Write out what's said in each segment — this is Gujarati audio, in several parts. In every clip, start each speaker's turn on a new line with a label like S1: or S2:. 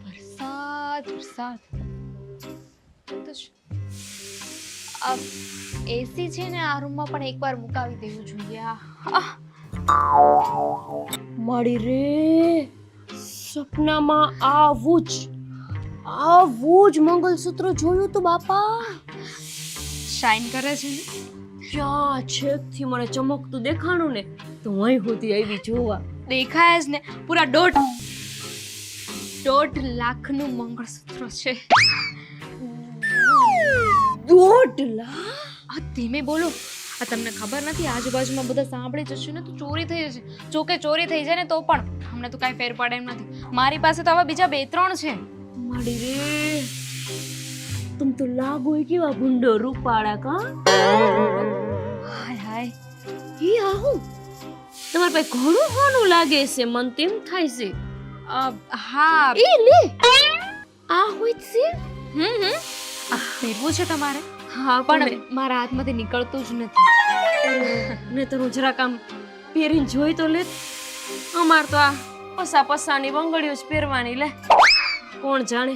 S1: વરસાદ વરસાદ તો એસી છે ને આ રૂમમાં પણ એકવાર મુકાવી દેવું જોઈએ.
S2: મારી રે સપનામાં આવું જ મંગલસૂત્ર જોયું તું બાપા.
S1: શાઇન કરે છે ને.
S2: ક્યાં છેકથી મને ચમકતું દેખાણું ને તો અહીં હોતી આવી જોવા.
S1: દેખાય જ ને, પૂરા 1.5 લાખનું મંગળસૂત્ર છે.
S2: 1.5 લાખ?
S1: ધીમે બોલો. આ તમને ખબર નથી આજુબાજુમાં બધા સાંભળી જશે ને તો ચોરી થઈ જશે. જોકે ચોરી થઈ જાય ને તો પણ અમને તો કાંઈ ફેર પડે એમ નથી. મારી પાસે તો આવા બીજા 2-3 છે.
S2: માડી રે तुम तो लागो केवा ભૂંડો રૂપાળા કા.
S1: હાય હાય
S2: ઈ આહું તમાર પાસે ઘણું હોનું લાગે છે. મન તેમ થાય છે.
S1: હા
S2: ઈ લે આ હોય છે.
S1: પહેરવું છે તમારે?
S2: હા
S1: પણ મારા હાથમાંથી નીકળતું જ નથી.
S2: ને તો હું જરાક આમ પહેરીને જોઈ તો લે. અમાર તો આ પસાની બંગડીઓ જ પહેરવાની લે. કોણ જાણે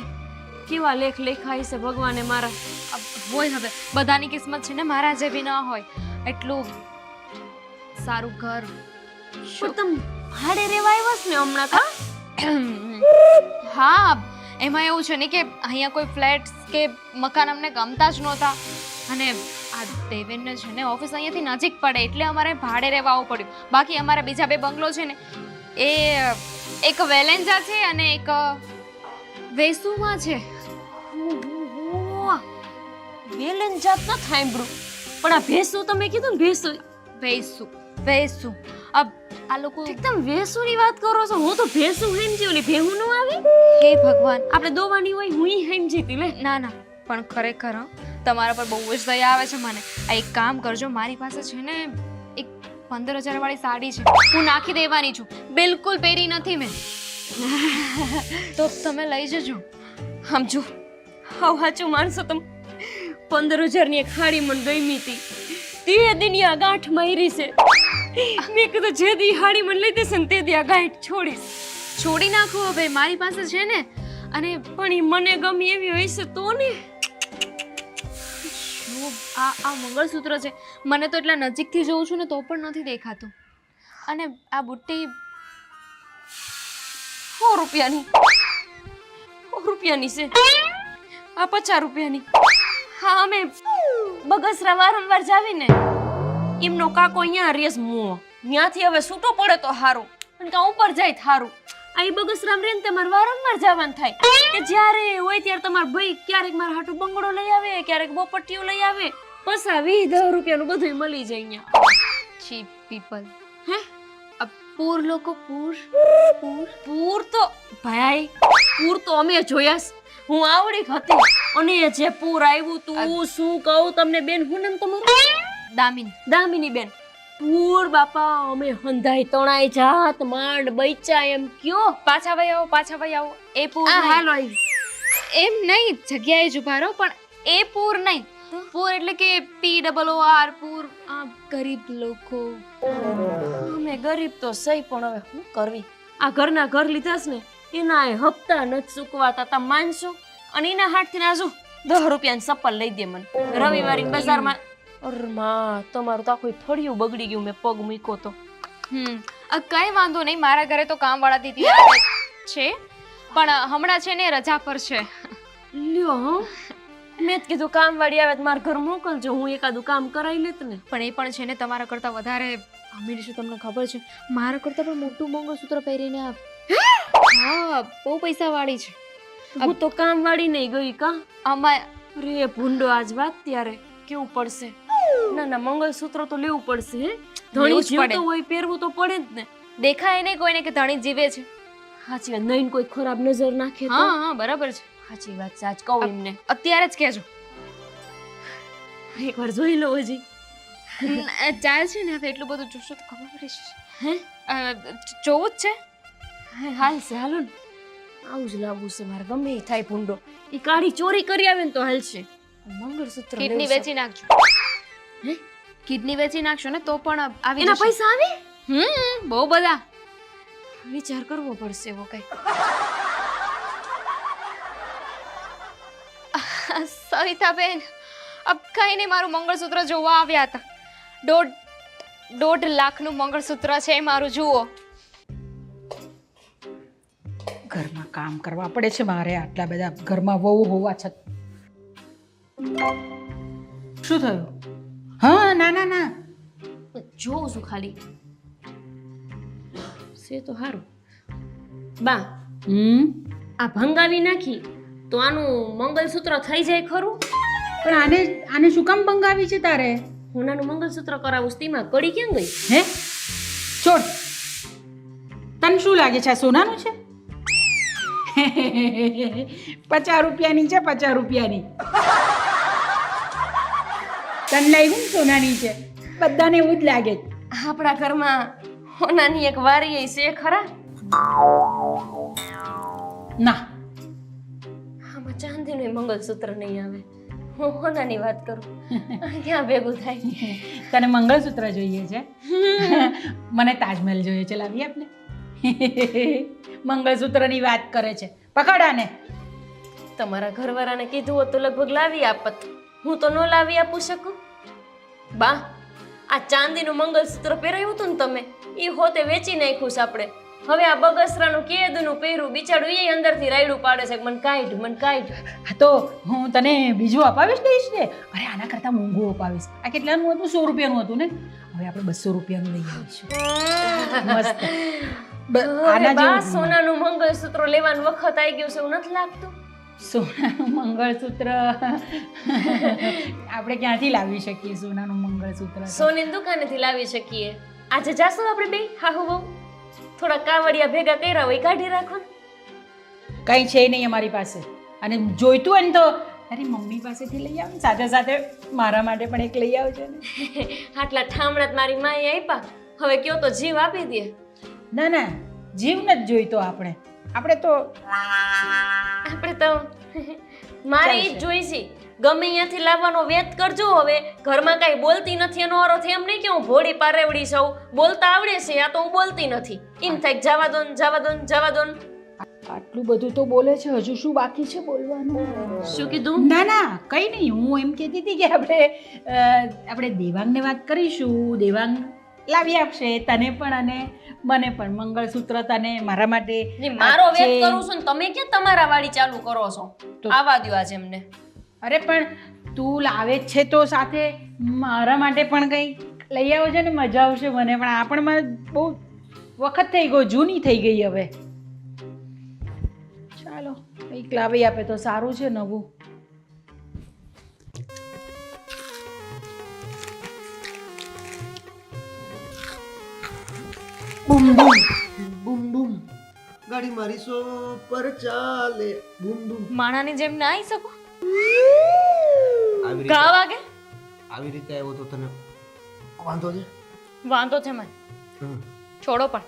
S2: કેવા લેખ લેખાય છે ભગવાને મારા.
S1: હોય હવે બધાની કિસ્મત છે ને મારા જેવી ન હોય. એટલું સારું ઘર.
S2: પણ તમે ભાડે રહેવા આવ્યા છો ને હમણાં કા?
S1: હા એમાં એવું છે ને કે અહીંયા કોઈ ફ્લેટ્સ કે મકાન અમને ગમતા જ નહોતા અને આ દેવેનને છે ને ઓફિસ અહીંયાથી નજીક પડે એટલે અમારે ભાડે રહેવા આવવું પડ્યું. બાકી અમારા બીજા 2 બંગલો છે ને એ એક વેલેન્જા છે અને એક વેસુમાં છે.
S2: વેલન જાત ન સાંભળ્યું પણ આ ભેસું તમે કીધું ને
S1: વેસુ આ લોકો
S2: એકદમ વેસુની વાત કરો છો. હું તો ભેસું સમજી ઓલી ભેહું નો આવી.
S1: હે ભગવાન
S2: આપણે દોવાની હોય હું સમજી તી લે.
S1: ના પણ ખરેખર તમારા પર બહુ જ દયા આવે છે મને. આ એક કામ કરજો, મારી પાસે છે ને એક 15,000 વાળી સાડી છે, હું નાખી દેવાની છું. બિલકુલ પહેરી નથી મેં. તો તમે લઈ જજો.
S2: સમજો હાવ સાચું માનશો તમે. 15,000 ની એક ખાડી મને ગમી હતી. તે દિનિયા ગાંઠ મારી છે. મેં કીધું જે દી હાડી મને લઈ દેશે ને તે દી આ ગાંઠ
S1: છોડી નાખો હવે. મારી પાસે છે ને અને
S2: પણ ઈ મને ગમી એવી હોય છે તો ને.
S1: આ મંગળસૂત્ર છે. મને તો એટલા નજીકથી જોઉં છું ને તો પણ નથી દેખાતું. અને આ બુટ્ટી
S2: 100 રૂપિયાની છે. આ 50 રૂપિયાની. હા અમે બગસરા વારંવાર જાવીને એમનો કાકો અહીંયા રેસ મો ત્યાંથી હવે છૂટો પડે તો હારું અને કાં ઉપર જાય થારું. આ બગસરામ રે ને તમારે વારંવાર જવાનું થાય કે જ્યારે હોય ત્યારે તમારા ભાઈ ક્યારેક મારા હાટુ બંગડો લઈ આવે, ક્યારેક બોપટ્ટીઓ લઈ આવે. પસા 20-10 રૂપિયાનું બધું મળી જાય અહીંયા.
S1: Cheap people.
S2: હે
S1: પૂર લોકો પૂર
S2: તો ભાઈ પૂર તો અમે જોયા. હું આવડી હતી અને જે પૂર આવ્યું તું શું કહું તમને બેન. હું નામ તમારું? દામિની બેન. પૂર બાપા અમે હંધાઈ તણાઈ જાત માંડ બૈચા એમ કયો.
S1: પાછા ભાઈ આવો. એ પૂર
S2: હાલો
S1: એમ નહીં, જગ્યાએ જ ઉભા રહો. પણ એ પૂર નહીં. પૂર એટલે કે POOR પૂર. આ ગરીબ લોકો.
S2: અમે ગરીબ તો સહી પણ હવે શું કરવી. આ ઘરના ઘર લીધા છે ને એના હપ્તા નથી ચૂકવાતા. તમે માનશો? અને એના હાથથી નાજો 10 રૂપિયાની ચપ્પલ લઈ દે મને રવિવારે બજારમાં. અરે માં તમારું તો આખું ફળિયું બગડી ગયું. મેં પગ મૂક્યો તો.
S1: કઈ વાંધો નહીં. મારા ઘરે તો કામવાળા દીદી આવે છે પણ હમણાં છે ને રજા પર છે.
S2: લ્યો મેં કીધું કામવાળી આવે તો મારા ઘર મોકલજો, હું એકાદું કામ કરાવી લેત ને.
S1: પણ એ પણ છે ને તમારા કરતા વધારે અમીર છે. તમને ખબર છે મારા કરતા પણ મોટું મંગળસૂત્ર પહેરીને આવે. હા બહુ પૈસા વાળી છે.
S2: હું તો કામવાળી નહીં ગઈ કા.
S1: આમાં
S2: રે ભૂંડો આજ વાત ત્યારે કેવું પડશે. ના મંગળસૂત્ર તો લેવું પડશે. હે ધણી જીવતો હોય પહેરવું તો પડે જ ને.
S1: દેખાય નહીં કોઈને કે ધણી જીવે છે.
S2: સાચી વાત. નહીં કોઈ ખરાબ નજર નાખે તો.
S1: હા બરાબર છે.
S2: સાચી વાત. સાચ કહું એમને
S1: અત્યારે જ કહેજો.
S2: એકવાર જોઈ લો હજી.
S1: ચાલ છે ને હવે એટલું બધું જોશો તો ખબર પડશે.
S2: હે
S1: જોવું જ છે.
S2: હાલશે હાલો ને. આવું જ લાવવું છે મારે. ગમે એ થાય ભૂંડો. એ કાળી ચોરી કરી આવે ને તો હાલશે. મંગળસૂત્ર
S1: કિડની વેચી નાખજો.
S2: હે
S1: કિડની વેચી નાખશો ને તો પણ આવી
S2: એના પૈસા આવે.
S1: બહુ બધા.
S2: વિચાર કરવો પડશે એવો કઈ.
S1: સવિતાબેન, અબ કઈ નહીં, મારું મંગળસૂત્ર જોવા આવ્યા હતા. 1.5 લાખનું મંગળસૂત્ર છે મારું, જુઓ.
S3: ઘરમાં કામ કરવા પડે છે મારે, આટલા બધા ઘરમાં વહુ હોવા છતાં. શું થયું? હા, ના ના ના,
S2: જોઉં છું ખાલી. છે તો સારું. બા, આ ભંગાવી નાખી તો આનું મંગળસૂત્ર થઈ જાય ખરું?
S3: પણ આને શું કામ ભંગાવી છે તારે?
S2: હોનાનું મંગળસૂત્ર કરાવું સ્તીમાં કડી ક્યાં ગઈ?
S3: હે છોડ, તને શું લાગે છે આ સોનાનું છે? 50 રૂપિયાની છે, 50 રૂપિયાની. તને લાગ્યું ને સોનાની છે? બધાને એવું જ લાગે.
S2: આપણા ઘરમાં હોનાની એક વારી છે ખરા?
S3: ના,
S2: આમાં ચાંદીનું મંગળસૂત્ર નહીં આવે. હું હોનાની વાત કરું. ક્યાં ભેગું થાય?
S3: તને મંગળસૂત્ર જોઈએ છે? મને તાજમહેલ જોઈએ છે, લાવી આપને. મંગળસૂત્રની વાત કરે છે, પકડ આને.
S2: તમારા ઘરવાળાને કીધું હોત તો લગભગ લાવી આપત. હું તો ન લાવી આપું શકું. બા, આ ચાંદીનું મંગળસૂત્ર પહેરાયું હતું ને તમે, એ હોતે વેચી નાખ્યું છે આપણે. હવે આ બગસરાનું કેદનું પહેર્યું, બિચારું એ અંદરથી રાયડું પાડે છે, મન કાઢ, મન કાઢ.
S3: હા તો હું તને બીજું અપાવીશ દઈશ ને. અરે આના કરતાં મોંઘું અપાવીશ. આ કેટલાનું હતું? 100 રૂપિયાનું હતું ને. હવે આપણે 200 રૂપિયાનું લઈ આવીશું. મસ્ત.
S2: અરે બા, સોનાનું મંગળસૂત્ર લેવાનું વખત આવી ગયું છે એવું નથી લાગતું?
S3: સોનાનું મંગળસૂત્ર આપણે ક્યાંથી લાવી શકીએ? સોનાનું મંગળસૂત્ર
S2: સોનીની દુકાનેથી લાવી શકીએ. આજે જાશું આપણે બે હાહુ બહુ? થોડા કાવડિયા ભેગા કર્યા હોય કાઢી રાખો.
S3: કંઈ છે નહીં અમારી પાસે. અને જોઈતું હોય ને તો તારી મમ્મી પાસેથી લઈ આવ. સાથે સાથે મારા માટે પણ એક લઈ આવજો ને.
S2: આટલા ઠામડા મારી માએ આપ્યા, હવે કયો તો જીવ આપી દે.
S3: ના ના, જીવ નથી જોઈતો આપણે. આપણે તો
S2: મારે ઈ જ જોઈ છે. ગમે અહીંયાથી લાવવાનો વેત કરજો. હવે ઘરમાં કાંઈ બોલતી નથી એનો અર્થ એમ નહીં કે હું ભોળી પારેવડી છું. બોલતા આવડે છે, આ તો હું બોલતી નથી. એમ થાય જવા દો ને, જવા દો ને, જવા દો ને.
S3: આટલું બધું તો બોલે છે, હજુ શું બાકી છે બોલવાનું?
S2: શું કીધું?
S3: ના ના, કંઈ નહીં. હું એમ કહેતી હતી કે આપણે દેવાંગને વાત કરીશું. દેવાંગ લાવી આપશે તને પણ અને મને પણ મંગળસૂત્ર. તને મારા માટે
S2: મારો વેત કરું છું ને તમે ક્યાં તમારા વાળી ચાલુ કરો છો? આવા દો આજ એમને.
S3: અરે પણ તું લાવે જ છે તો સાથે મારા માટે પણ કંઈ લઈ આવજો ને, મજા આવશે મને પણ. આ પણ બહુ વખત થઈ ગયો, જૂની થઈ ગઈ હવે. ચાલો કંઈક લાવી આપે તો સારું છે, નવું.
S4: બૂમ બૂમ બૂમ બૂમ, ગાડી મારી સો પર ચાલે. બૂમ બૂમ.
S1: માણાની જેમ ના આવી શકો?
S4: આવી
S1: ગા
S4: રીતે
S1: વાગે?
S4: આવી રીતે આવ્યો તો તને વાંધો છે?
S1: વાંધો છે મને.
S4: હમ.
S1: છોડો પણ.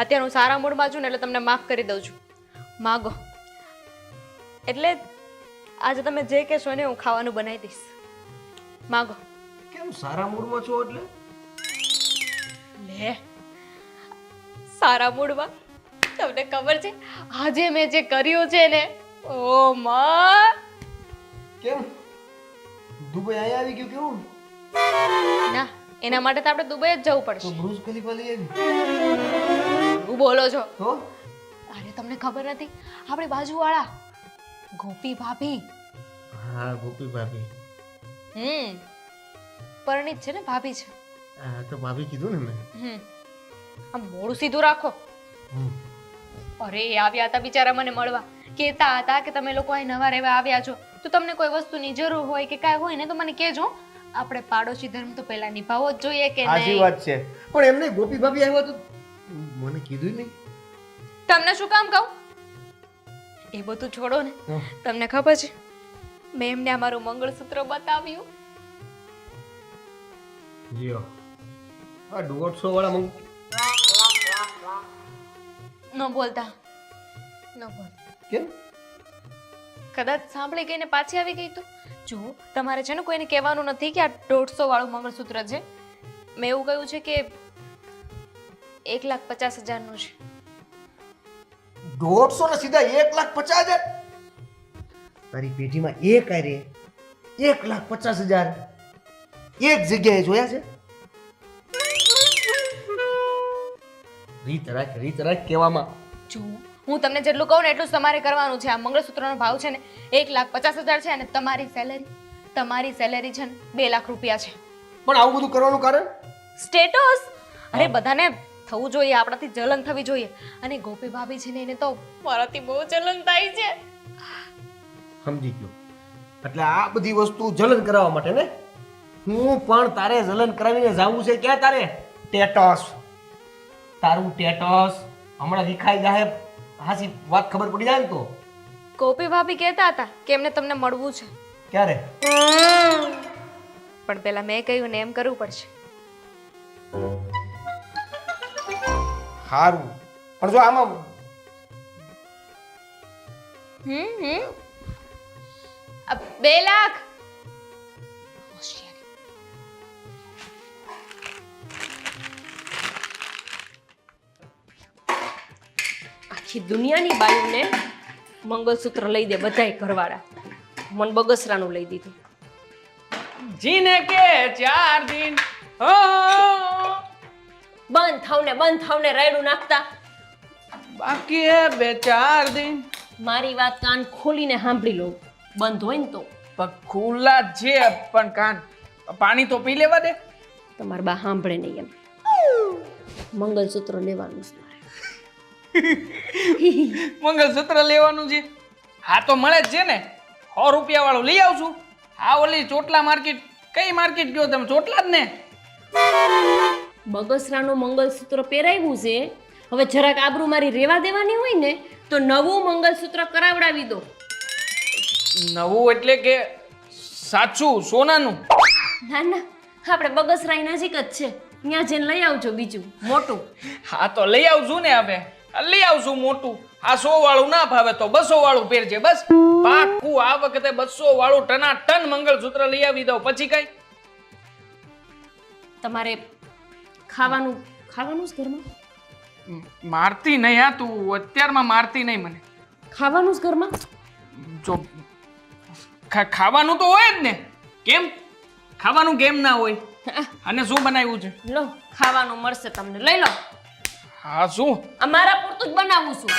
S1: અત્યારે હું સારા મૂડમાં છું ને એટલે તમને માફ કરી દઉં છું. માગો એટલે આજે તમે જે કહેશો ને હું ખાવાનું બનાવી દઈશ. માગો.
S4: કેમ સારા મૂડમાં છો એટલે?
S1: લે, સારા મૂડમાં તમને ખબર છે આજે મેં જે કર્યું છે ને, ઓ માં.
S4: કેમ દુબઈ અહીંયા આવી ગયું કેવું?
S1: ના, એના માટે તો આપણે દુબઈ જ જવું
S4: તો
S1: પડશે.
S4: બ્રુઝ ખલીફા લઈ આવી
S1: હું બોલો છો?
S4: તો?
S1: અરે તમને ખબર નથી, આપણી બાજુવાળા ગોપી ભાભી.
S4: હા, ગોપી ભાભી.
S1: પરણિત છે ને, ભાભી છે.
S4: હા તો ભાભી કીધું ને મેં.
S1: આમ મોડું સીધું રાખો.
S4: હમ.
S1: અરે એ આવ્યા હતા બિચારા મને મળવા. કહેતા હતા કે તમે લોકો અહીં નવા રહેવા આવ્યા છો તો તમને કોઈ વસ્તુની જરૂર હોય કે કાંઈ હોય ને તો મને કહેજો. આપણે પાડોશી ધર્મ તો પહેલા નિભાવવો જ જોઈએ કે
S4: સાચી
S1: નહીં?
S4: વાત છે. પણ એમને ગોપી ભાભી આવ્યા તો મને કીધું નહીં.
S1: તમને શું કામ કહું? એ બધું છોડો ને. તમને ખબર છે મેં એમને અમારું મંગળસૂત્ર બતાવ્યું.
S4: લ્યો આ 150 વાળા મંગ.
S1: ન બોલતા ન બોલ.
S4: કેમ?
S1: કદાચ સાંભળી ગઈને પાછી આવી ગઈ તો જો તમારે છે ને કોઈને કહેવાનું નથી કે આ 150 વાળું મંગળસૂત્ર છે. મેં એવું કહ્યું છે કે 1,50,000 નું છે.
S4: 150 ને સીધા 1,50,000. તારી પેઢીમાં એક આરે 1,50,000 એક જગ્યાએ જોયા છે? રીત રાખ કહેવામાં.
S1: જો હું તમને જેટલું કહું ને એટલું જ તમારે કરવાનું છે. આ મંગળસૂત્રનો ભાવ છે ને 1,50,000 છે અને તમારી સેલેરી છે ને 2 લાખ રૂપિયા છે.
S4: પણ આવું બધું કરવાનું કારણ?
S1: સ્ટેટસ. અરે બધાને થવું જોઈએ, આપણાથી જલન થવી જોઈએ. અને ગોપી ભાભી છે ને એને તો મારાથી બહુ જલન થાય છે.
S4: સમજી ગયો. એટલે આ બધી વસ્તુ જલન કરાવવા માટે ને? હું પણ તારે જલન કરાવીને જાવું છે ક્યાં તારે? ટેટસ. તારું ટેટસ હમણાં વિખાઈ જાય. હાસી વાત ખબર પડી જાય ને તો.
S1: ગોપી ભાભી કહેતા હતા કે એમને તમને મળવું છે,
S4: ક્યારે?
S1: પણ પેલા મેં કહ્યું ને એમ કરવું પડશે.
S4: સારું, પણ જો આમાં
S1: આ 2 લાખ. હોશિયારી.
S2: આખી દુનિયાની બાયુને મંગળસૂત્ર લઈ દે બધાય ઘરવાળા. મન બગસરાનું લઈ દીધું.
S5: જીને કે 4 દિન
S2: બંધ થાવને રાયડું નાખતા.
S5: બાકી હે 2-4 દિન.
S2: મારી વાત કાન ખોલીને સાંભળી લો. બંધ હોય ને તો
S5: પણ ખુલ્લા જ છે, પણ કાન પાણી તો પી લેવા દે.
S2: તમારા બા સાંભળે નહીં એમ. મંગળસૂત્ર લેવાનું છે મારે.
S5: મંગળસૂત્ર લેવાનું છે? હા તો મળે જ છે ને. 100 રૂપિયા વાળું લઈ આવશું. હા ઓલી ચોટલા માર્કેટ. કઈ માર્કેટ ગયો તમે? ચોટલા જ ને?
S2: બગસરાનું મંગળસૂત્ર પહેરાવ્યું છે. હવે જરાક આબરૂ મારી રેવા દેવાની હોય ને તો નવું મંગળસૂત્ર કરાવડાવી દો.
S5: નવું એટલે કે સાચું સોનાનું?
S2: ના ના, આપણે બગસરાઈ નજીક જ છે, ત્યાં જઈને લઈ આવજો બીજું મોટું.
S5: હા તો લઈ આવશું ને. હવે લઈ આવશું મોટું. આ 100 વાળું ના ભાવે તો 200 વાળું પહેરજે. બસ પાક્કું આ વખતે 200 વાળું ટનાટન મંગળસૂત્ર લઈ આવી દઉં. પછી કઈ
S2: તમારે ખાવાનું જ ઘરમાં?
S5: મારતી નહીં. હા તું અત્યારમાં મારતી નહીં મને.
S2: ખાવાનું જ ઘરમાં?
S5: જો ખાવાનું તો હોય જ ને. કેમ ખાવાનું કેમ ના હોય? અને શું બનાવ્યું છે?
S2: લો ખાવાનું મળશે તમને, લઈ લો.
S5: હા શું?
S2: અમારા પૂરતું જ બનાવું છું.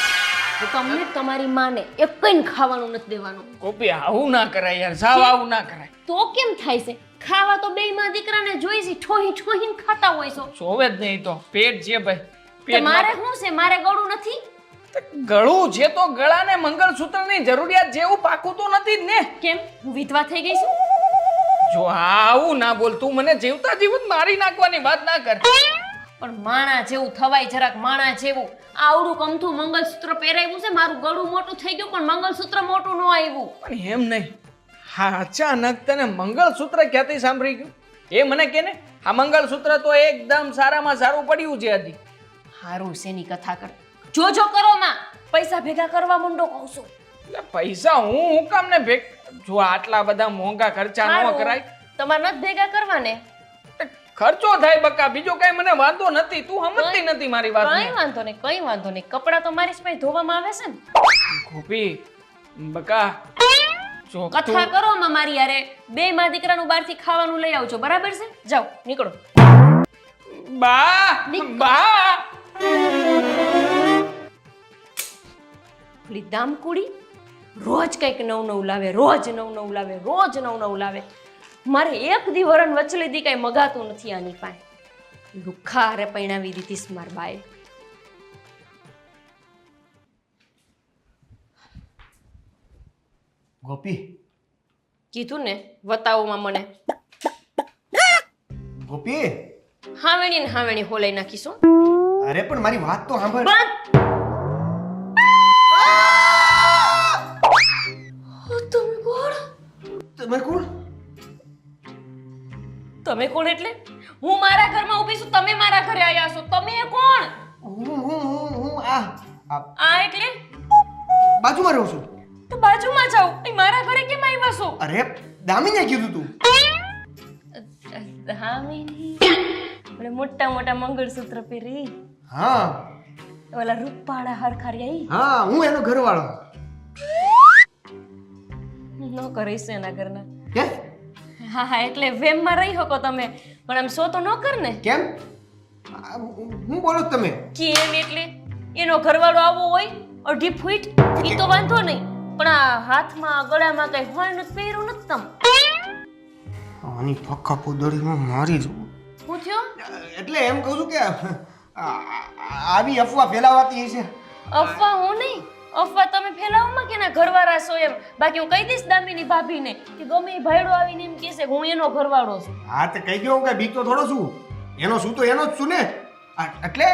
S2: તો તમને તમારી માને એકઈને ખાવાનું નથી દેવાનું.
S5: કોપી આવું ના કરાય યાર. સાવ આવું ના કરાય.
S2: તો કેમ થાય છે? ખાવા તો બેયમાં દીકરાને જોઈ છે, ઠોહીને ખાતા હોય છો.
S5: સોવે જ નહીં તો પેટ છે ભાઈ.
S2: તો મારે શું છે? મારે ગળું નથી.
S5: ગળું છે તો ગળાને મંગળસૂત્રની જરૂરિયાત જેવું પાકું તો નથી જ ને.
S2: કેમ હું વિધવા થઈ ગઈ છું?
S5: જો આવું ના બોલ. તું મને જીવતા જીવત મારી નાખવાની વાત ના કર.
S2: પણ માણા જેવું થવાય જરાક. માણા જેવું આવડું કમથું મંગળસૂત્ર પહેરાવ્યું છે. મારું ગળું મોટું થઈ ગયું પણ મંગળસૂત્ર મોટું ન આવ્યું.
S5: પણ એમ નહીં. હા અચાનક તને મંગળસૂત્ર ક્યાંથી સાંભળી ગયું? એ મને કે ને. આ મંગળસૂત્ર તો એકદમ સારામાં સારું પડ્યું છે હજી.
S2: હારું શેની કથા કર. જો કરો માં, પૈસા ભેગા કરવા માંડો કહું છું.
S5: એટલે પૈસા હું કામ ને જો આટલા બધા મોંઘા ખર્ચા ન
S2: હારું,
S5: કરાય.
S2: તમારે નથી ભેગા કરવા ને?
S5: ખર્ચો થાય બકા, બીજો કઈ મને વાંધો નથી. તું સમજતી નથી મારી વાત.
S2: કઈ વાંધો નહીં. કપડા તો મારી પાસે ધોવામાં આવે છે ને.
S5: ગોપી બકા જો
S2: કથા કરો માં મારી યારે. બે માં દીકરાનું બહારથી ખાવાનું લઈ આવજો, બરાબર છે? જાઓ નીકળો.
S5: બા
S2: પેલી દામકુડી રોજ કંઈક નવું લાવે. મારે એક દી વરણ વચલી દી કઈ મગાતું નથી આની પાસે. લુખા હારે પૈણાવી દીધી માર બાએ.
S4: ગોપી,
S2: કીધું ને વતાવોમાં મને.
S4: ગોપી,
S2: હાવેણી હોલાઈ નાખીશું.
S4: અરે પણ મારી વાત તો સાંભળ.
S2: બંધ.
S4: તમે કોણ?
S2: તમે કોણ એટલે? હું મારા ઘરમાં ઊભી છું, તમે મારા ઘરે આવ્યા છો. તમે કોણ?
S4: હું
S2: આ એટલે
S4: બાજુમાં રહું છું.
S2: તો બાજુમાં જાઓ. અહીં મારા ઘરે કેમ આવ્યા છો?
S4: અરે દામીને કીધું તું.
S2: દામિની. આપણે મોટા મંગળસૂત્ર પહેરી.
S4: હા
S2: ઓલા રૂપાળા હરખારિયા ઈ
S4: હા હું એનો ઘરવાળો.
S2: ન કરીશ એના ઘરના.
S4: કે
S2: હા હા એટલે વેમમાં રહી શકો તમે પણ આમ સો તો ન કર ને.
S4: કેમ હું બોલો છો તમે?
S2: કેમ એટલે એનો ઘરવાળો આવો હોય 2.5 ફૂટ ઈ તો વાંધો નહીં પણ આ હાથમાં ગળામાં કઈ હોય નથી પહેર્યું નથી તમ.
S4: આની પક્કા પોદળીમાં મારી જવું.
S2: હું થયો
S4: એટલે એમ કહું છું કે આવી અફવા ફેલાવાતી છે.
S2: અફવા હું નહીં અફવા તમે ફેલાવમાં કે ના ઘરવાળા છો એમ બાકી હું કહી દઈશ દામિની ભાભીને કે ગમે એ ભાઈડો આવીને એમ કહેશે કે હું એનો ઘરવાળો છું.
S4: હા તો કહી દો હું કઈ બીક તો થોડો છું. એનો શું તો એનો જ છું ને. એટલે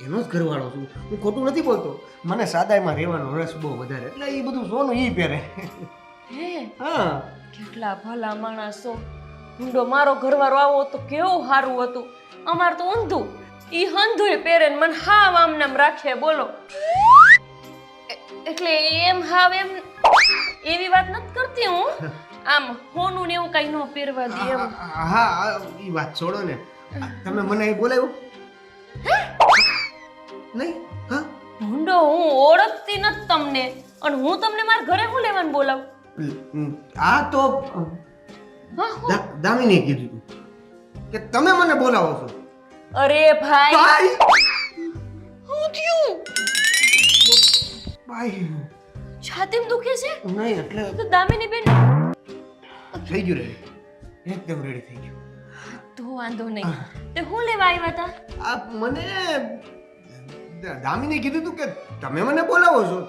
S4: એનો જ ઘરવાળો છું. હું ખોટું નથી બોલતો. મને સાદાઈમાં રહેવાનો રસ બહુ વધારે એટલે એ બધું સોનું ઈ પહેરે.
S2: હે
S4: હા
S2: કેટલા ભલા માણસો ઊંડો મારો ઘરવાળો આવો તો કેવું સારું હતું. અમાર તો ઊંધું ઈ હંધુય પહેરે ને મને હાવ આમ નામ રાખે બોલો. એટલે એમ હાવ એમ એવી વાત નથી કરતી હું આમ હોનું ને એવું કઈ ન પહેરવા દે એમ.
S4: હા એ વાત છોડો ને. તમે મને અહીં બોલાવ્યો નહીં? હા
S2: ઊંડો હું ઓળખતી નથી તમને અને હું તમને મારા ઘરે હું લેવાનું બોલાવું.
S4: આ તો
S2: હા હું
S4: દામિનીએ કીધું તું કે તમે મને બોલાવો છો.
S2: અરે ભાઈ
S4: ભાઈ
S2: હું થયું
S4: ભાઈ
S2: છાતીમ દુખે છે
S4: નહીં એટલે
S2: તો દામિની બેન
S4: થઈ ગયું રેડી. એકદમ રેડી થઈ ગયું.
S2: તો વાંધો નહીં તે હું લેવા આવ્યા હતા.
S4: આ મને દામિનીએ કીધું તું કે તમે મને બોલાવો છો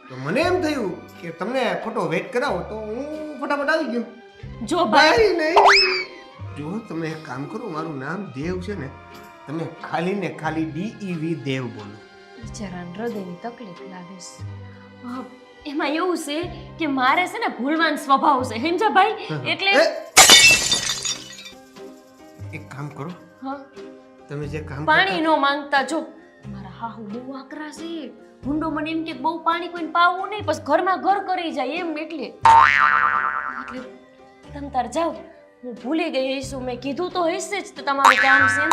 S4: તો મને એમ થયું કે તમને ખોટો વેઇટ કરાવો તો હું ફટાફટ આવી ગયો.
S2: જો ભાઈ
S4: ભાઈ નહીં જો તમે એક કામ કરો મારું નામ દેવ છે ને તમે ખાલી ને ખાલી DEV દેવ બોલો.
S2: બિચારાને હૃદયની તકલીફ લાગે છે. એમાં એવું છે કે મારે છે ને ભૂલવાનો સ્વભાવ છે સમજા ભાઈ એટલે
S4: એ! એક કામ કરો
S2: હા
S4: તમે જે કામ
S2: પાણી નો માંગતા જો મારા હાહુ બહુ આકરા છે હુંડો મને એમ કે બહુ પાણી કોઈને પાવું નહીં પછી ઘરમાં ઘર કરી જાય એમ એટલે તમ તાર જાઓ હું ભૂલી ગઈ છું મેં કીધું તો હશે જ તો તમારું કામ છે એમ.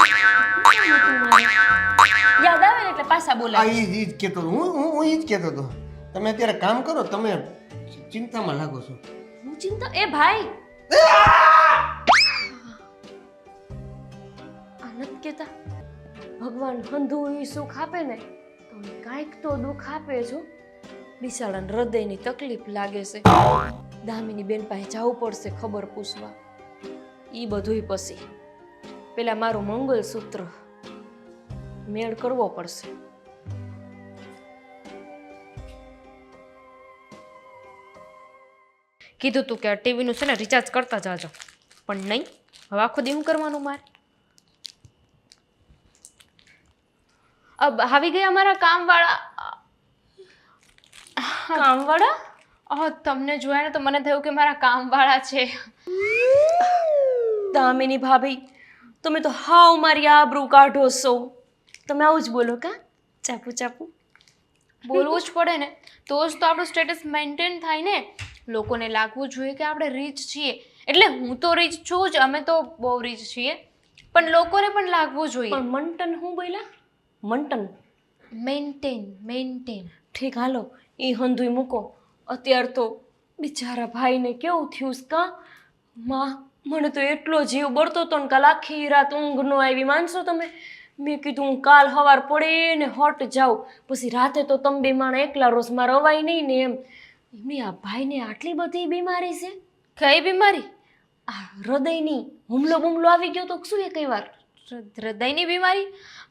S2: યાદ આવે ને એટલે પાછા
S4: આ
S2: બોલાય.
S4: ઈ જ કહેતો હતો. હું ઈ જ કહેતો હતો. તમે અત્યારે કામ કરો તમે ચિંતામાં લાગો છો.
S2: હું ચિંતા એ ભાઈ આ નથી કહેતા ભગવાન હંધું ઈ સુખ આપે ને તો કાંઈક તો દુઃખ આપે છો. બિચારાને હૃદયની તકલીફ લાગે છે દામિની બેન પાસે જવું પડશે ખબર પૂછવા. ઈ બધુંય પછી પેલા મારું મંગલસૂત્ર મેળ કરવો પડશે.
S1: કીધું તું કે આ ટીવીનું છે ને રિચાર્જ કરતા જાજો પણ નહીં હવે આખો દી શું કરવાનું મારે. આવી ગયા અમારા કામવાળા.
S2: કામવાળા
S1: તમને જોયા ને તો મને થયું કે મારા કામવાળા છે.
S2: દામિની ભાભી તમે તો હાવ મારી આબરૂ કાઢો છો. તમે આવું જ બોલો કા ચાપુ ચાપુ
S1: બોલવું જ પડે ને તો જ તો આપણું સ્ટેટસ મેન્ટેન થાય ને. લોકોને લાગવું જોઈએ કે આપણે રીચ છીએ એટલે હું તો રીચ છું જ અમે તો બહુ રીચ છીએ પણ લોકોને પણ લાગવું જોઈએ.
S2: પણ મંટન હું બોલ્યા મંટન
S1: મેન્ટેન
S2: ઠીક હાલો એ હંધુય મૂકો. અત્યાર તો બિચારા ભાઈને કેવું થયું છે કા માં મને તો એટલો જીવ બળતો હતો ને કાલ આખી રાત ઊંઘ ન આવી માનશો તમે. મેં કીધું હું કાલ સવાર પડે ને હોટ જાઉં પછી રાતે તો તમે બે માણા એકલા રોજ મારે અવાય નહીં ને એમ. એમની આ ભાઈને આટલી બધી બીમારી છે.
S1: કઈ બીમારી?
S2: આ હૃદયની હુમલો બુમલો આવી ગયો તો શું એ કઈ વાર
S1: હૃદયની બીમારી?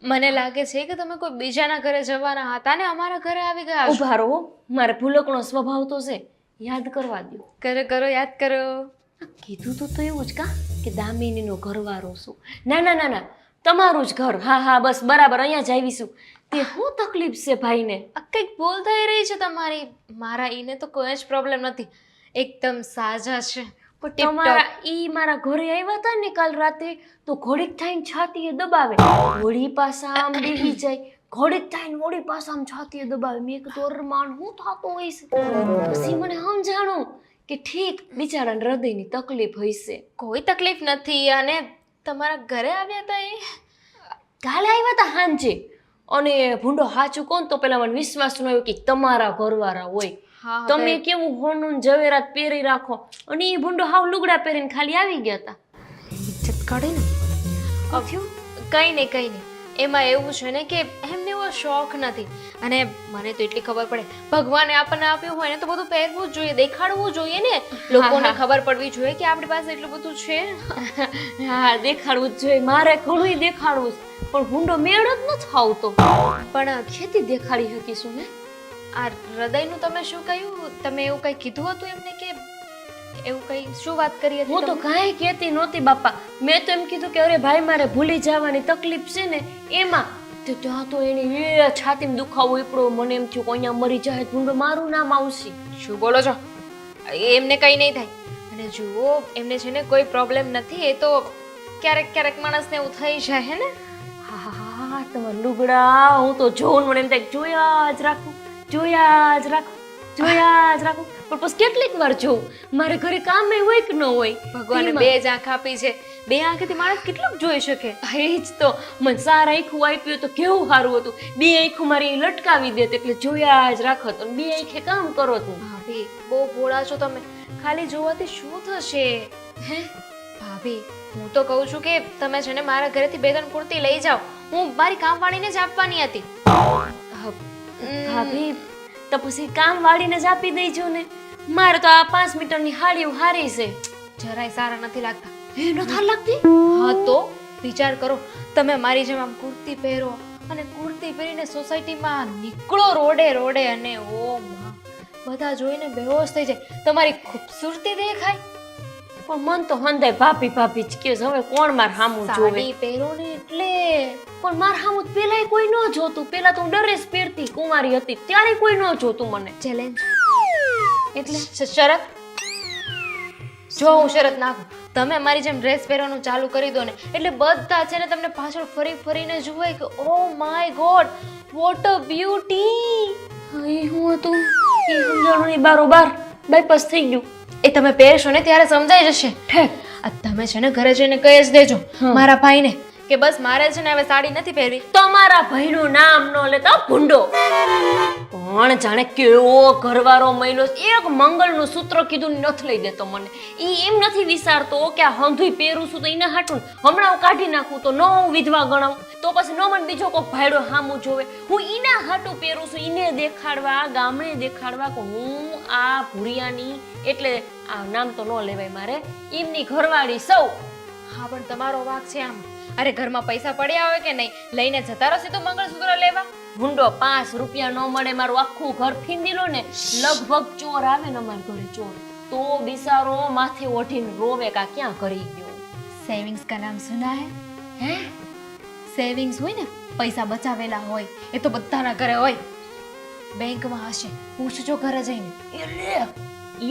S1: મને લાગે છે કે તમે કોઈ બીજાના ઘરે જવાના હતા ને અમારા ઘરે આવી ગયા છો.
S2: ઉભા રહો મારે ભૂલકણો સ્વભાવ તો છે યાદ કરવા દો.
S1: કરો યાદ કરો.
S2: કીધું તું તો એવું જ કા કે દામિનીનો ઘરવાળો છું. ના ના ના ના તમારું જ ઘર. હા હા બસ બરાબર અહીંયા જ આવીશું. તે શું તકલીફ છે ભાઈને?
S1: કંઈક ભૂલ થઈ રહી છે તમારી. મારા ઈને તો કોઈ જ પ્રોબ્લેમ નથી એકદમ સાજા છે.
S2: તમારા ઈ મારા ઘરે આવ્યા હતા ને કાલ રાતે તો ઘોડીક થઈને છાતીએ દબાવે વળી પાછા આમ બેહી જાય ઘોડીક થઈને વળી પાછા આમ છાતીએ દબાવે. મેં કીધું અરમાન શું થતું હોય છે? પછી મને સમજાણું કે ઠીક બિચારાને હૃદયની તકલીફ હશે.
S1: કોઈ તકલીફ નથી. અને તમારા ઘરે આવ્યા હતા એ
S2: કાલે આવ્યા હતા સાંજે અને ભૂંડો સાચું કોણ તો પેલા મને વિશ્વાસ ન આવ્યો કે તમારા ઘરવાળા હોય.
S1: હા
S2: તમે કેવું હોનું ને ઝવેરાત પહેરી રાખો અને એ ભૂંડો હાવ લુગડા પહેરીને ખાલી આવી ગયા હતા.
S1: ઇજ્જત કાઢે ને કઈ નહીં એમાં એવું છે ને કે એમને એવો શોખ નથી. અને મને તો એટલી ખબર પડે ભગવાને આપણને આપ્યું હોય ને તો બધું પહેરવું જ જોઈએ, દેખાડવું જોઈએ ને, લોકોને ખબર પડવી જોઈએ કે આપણી પાસે એટલું બધું છે.
S2: હા દેખાડવું જ જોઈએ, મારે ઘણું દેખાડવું છે પણ ભૂંડો મેળ જ નથી આવતો. પણ ખેતી દેખાડી શકીશું ને.
S1: આ હૃદયનું તમે શું કહ્યું? તમે એવું કઈ કીધું હતું એમને કે એવું કઈ શું વાત કરી હતી?
S2: હું તો કાંઈ કહેતી નહોતી બાપા. મેં તો એમ કીધું કે અરે ભાઈ મારે ભૂલી જવાની તકલીફ છે ને એમાં. તો ત્યાં તો એની છાતીમાં દુખાવો ઉપડ્યો. મને એમ થયું કે અહીંયા મરી જાય ભૂંડો મારું નામ આવશે.
S1: શું બોલો છો? એમને કઈ નહીં થાય. અને જુઓ એમને છે ને કોઈ પ્રોબ્લેમ નથી. એ તો ક્યારેક માણસને એવું થઈ જાય હે ને.
S2: હા તમારા લુગડા હું તો જોઉં મને એમ થાય જોયા જ રાખું. પણ પછી કેટલીક વાર જોઉં મારે ઘરે કામ હોય કે ન હોય.
S1: ભગવાને બે જ આંખ આપી છે, બે આંખથી માણસ કેટલું જોઈ શકે.
S2: એ જ તો મને સારા આંખું આપ્યું તો કેવું સારું હતું. બે આંખું મારી લટકાવી દેત એટલે જોયા જ રાખત અને બે આંખે કામ કરો તું.
S1: ભાભી બહુ ભોળા છો તમે. ખાલી જોવાથી શું થશે? હે ભાભી હું તો કહું છું કે તમે છે ને મારા ઘરેથી 2-3 કુર્તી લઈ જાઓ. હું મારી કામવાળીને જ આપવાની હતી.
S2: ભાભી તો પછી કામ વાળીને જ આપી દેજો ને. મારે તો આ 5 મીટરની હાડીઓ હારી છે.
S1: જરાય સારા નથી લાગતા.
S2: એ નથી લાગતી?
S1: હા તો વિચાર કરો, તમે મારી જેમ આમ કુર્તી પહેરો અને કુર્તી પહેરીને સોસાયટીમાં નીકળો રોડે અને ઓ માં બધા જોઈને બેહોશ થઈ જાય. તમારી ખૂબસૂરતી દેખાય
S2: પણ મન તો હંધાય ભાભી જ કે હવે કોણ માર હામું જોવે.
S1: સાડી પહેરો ને એટલે.
S2: પણ માર હામું પેલાય કોઈ ન જોતું. પેલા તો હું ડ્રેસ પહેરતી કુંવારી હતી ત્યારે કોઈ ન જોતું મને.
S1: ચેલેન્જ
S2: એટલે
S1: શરત. જો હું શરત નાખું, તમે મારી જેમ ડ્રેસ પહેરવાનું ચાલુ કરી દો ને એટલે બધા છે ને તમને પાછળ ફરીને જુએ કે oh my God what a beauty.
S2: એ હું હતું એ સમજાણું નહીં. બારોબાર બાયપાસ થઈ ગયું.
S1: એ તમે પહેરશો ને ત્યારે સમજાઈ જશે.
S2: ઠેક
S1: આ તમે છે ને ઘરે જઈને કહી જ દેજો મારા ભાઈને કે બસ મારે છે ને હવે સાડી નથી પહેરવી.
S2: તમારા ભાઈનું નામ ન લેતા ભૂંડો. પણ જાણે કેવો ઘરવાળો મહિનો એક મંગળનું સૂત્ર કીધું નથી લઈ દેતો મને. ઈ એમ નથી વિચારતો કે આ હંધુય પહેરું છું તો એને હાટું હમણાં હું કાઢી નાખું તો ન હું વિધવા ગણાવું તો પછી ન મને બીજો કોઈ ભાઈડો હામું જોવે. હું ઈના હાટું પહેરું છું ઈને દેખાડવા ગામડે દેખાડવા કે હું આ ભૂરિયાની એટલે આ નામ તો ન લેવાય મારે એમની ઘરવાળી સૌ.
S1: હા પણ તમારો વાંક છે આમ. અરે ઘરમાં પૈસા પડ્યા હોય કે નહીં લઈને જતા રહો સીધું મંગળસૂત્ર લેવા.
S2: ભૂંડો 5 રૂપિયા ન મળે મારું આખું ઘર ફીંદી લો ને લગભગ ચોર આવે ને અમારા ઘરે ચોર તો બિચારો માથે ઓઢીને રોવે કા ક્યાં કરી ગયો.
S1: સેવિંગ્સ કા નામ સુના હે?
S2: હે
S1: સેવિંગ્સ હોય ને પૈસા બચાવેલા હોય એ તો બધાના ઘરે હોય. બેંકમાં હશે, પૂછજો ઘરે જઈને.
S2: એટલે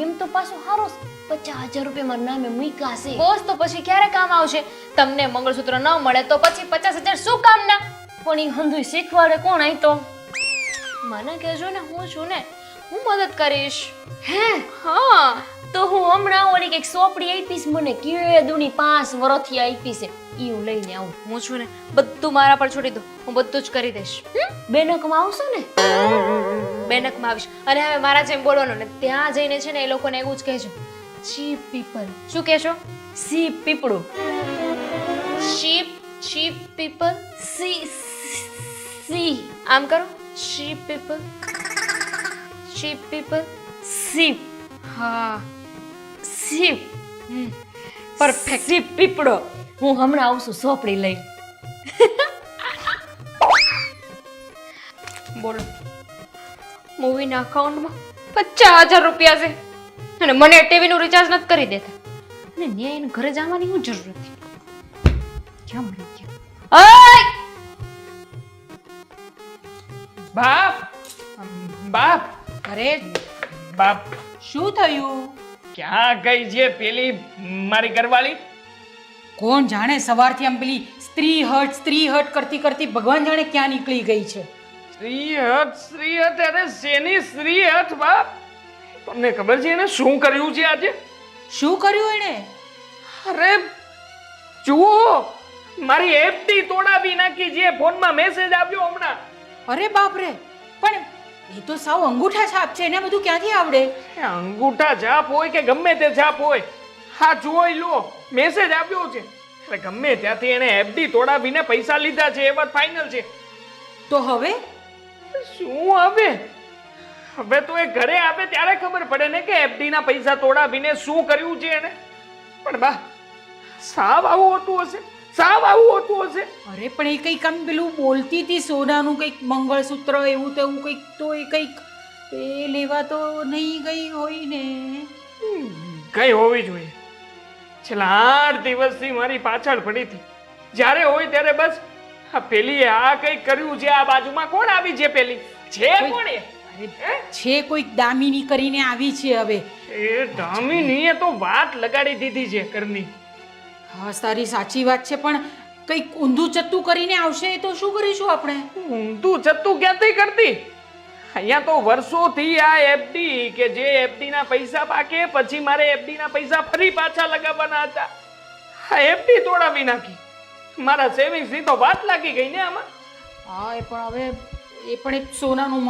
S2: એમ તો પાછો હારો 50,000 રૂપિયા મારા નામે મૂક્યા છે.
S1: બોસ તો પછી ક્યારે કામ આવશે? તમને મંગળસૂત્ર ન મળે તો પછી 50,000 શું કામના?
S2: પણ એ હંધુય શીખવાડે કોણ આઈ તો?
S1: મને કહેજો ને, હું છું ને, હું મદદ કરીશ.
S2: હે
S1: હા
S2: તો હું હમણાં ઓલી કઈક સોપડી આપીશ મને કેદુની 5 વર્ષથી આપી છે ઈ હું લઈને આવું.
S1: હું છું ને, બધું મારા પર છોડી દો, હું બધું જ કરી દઈશ.
S2: બેનકમાં આવશો ને?
S1: બેનકમાં આવીશ. અને હવે મારા જેમ બોલવાનું ને ત્યાં જઈને છે ને એ લોકોને એવું જ કહેજો ચીપ પીપલ. શું કહેશો?
S2: સી પીપળું.
S1: Cheap people.
S2: સી
S1: આમ કરો. Cheap people.
S2: સીપ.
S1: હા
S2: સીપ.
S1: પરફેક્ટ.
S2: સીપ પીપળો. હું હમણાં આવશું સોપડી લઈ.
S1: બોલો. મૂવીના અકાઉન્ટમાં 50,000 રૂપિયા છે અને મને ટીવીનું રિચાર્જ નથી કરી દેતા. અને ન્યાય એને ઘરે જવાની શું જરૂર હતી? ક્યાં મળી ગયા? ઓય
S5: બાપ
S3: અરે
S5: બાપ
S3: શું થયું?
S5: ક્યાં ગઈ છે પેલી મારી ઘરવાળી?
S3: કોણ જાણે સવારથી આમ પેલી સ્ત્રી હટ કરતી ભગવાન જાણે ક્યાં નીકળી ગઈ છે.
S5: શ્રી હત અરે શેની શ્રી હત બાપ? તમને ખબર છે એને શું કર્યું છે આજે?
S3: શું કર્યું એણે?
S5: અરે જુઓ મારી એફડી તોડાવી નાખી. જે ફોનમાં મેસેજ આવ્યો હમણાં
S3: અરે બાપ રે, પણ એ તો સાવ અંગૂઠા છાપ છે, એને બધું ક્યાંથી આવડે?
S5: એ અંગૂઠા છાપ હોય કે ગમે તે છાપ હોય, હા જોઈ લો, મેસેજ આવ્યો છે. એટલે ગમે ત્યાંથી એને એફડી તોડાવીને પૈસા લીધા છે, એ વાત ફાઇનલ છે.
S3: તો હવે
S5: શું હવે? હવે તો એ ઘરે આવે ત્યારે ખબર પડે ને કે એફડી ના પૈસા તોડાવીને શું કર્યું છે એને. પણ બા, સાવ આવું હોતું હશે, સાવ આવું હોતું હશે.
S3: અરે પણ એ કંઈક આમ પેલું બોલતી હતી સોનાનું કંઈક મંગળસૂત્ર એવું તેવું કંઈક, તો એ કંઈક એ લેવા તો નહીં ગઈ હોય ને?
S5: કઈ હોવી જોઈએ. છેલ્લા 8 દિવસથી મારી પાછળ પડી હતી. જ્યારે હોય ત્યારે બસ આ પેલી આ કંઈક કર્યું છે, આ બાજુમાં કોણ આવી છે પેલી? છે કોણ એ?
S3: છે કોઈક દામિની કરીને આવી છે હવે.
S5: એ દામિનીએ તો વાત લગાડી દીધી છે ઘરની.
S3: હા તારી સાચી વાત છે, પણ કંઈક ઊંધું ચત્તું કરીને આવશે તો શું કરીશું આપણે?
S5: ઊંધું ચત્તું ક્યાંથી કરતી? અહીંયા તો વર્ષોથી આ એફડી કે જે એફડી ના પૈસા પાકે પછી મારે એફડી ના પૈસા ફરી પાછા લગાવવાના હતા, આ એફડી તોડાવી નાખી. મારા સેવિંગ્સ ની તો વાત લાગી ગઈ ને આમાં.
S3: હા એ પણ હવે એ પણ એક સોનાનું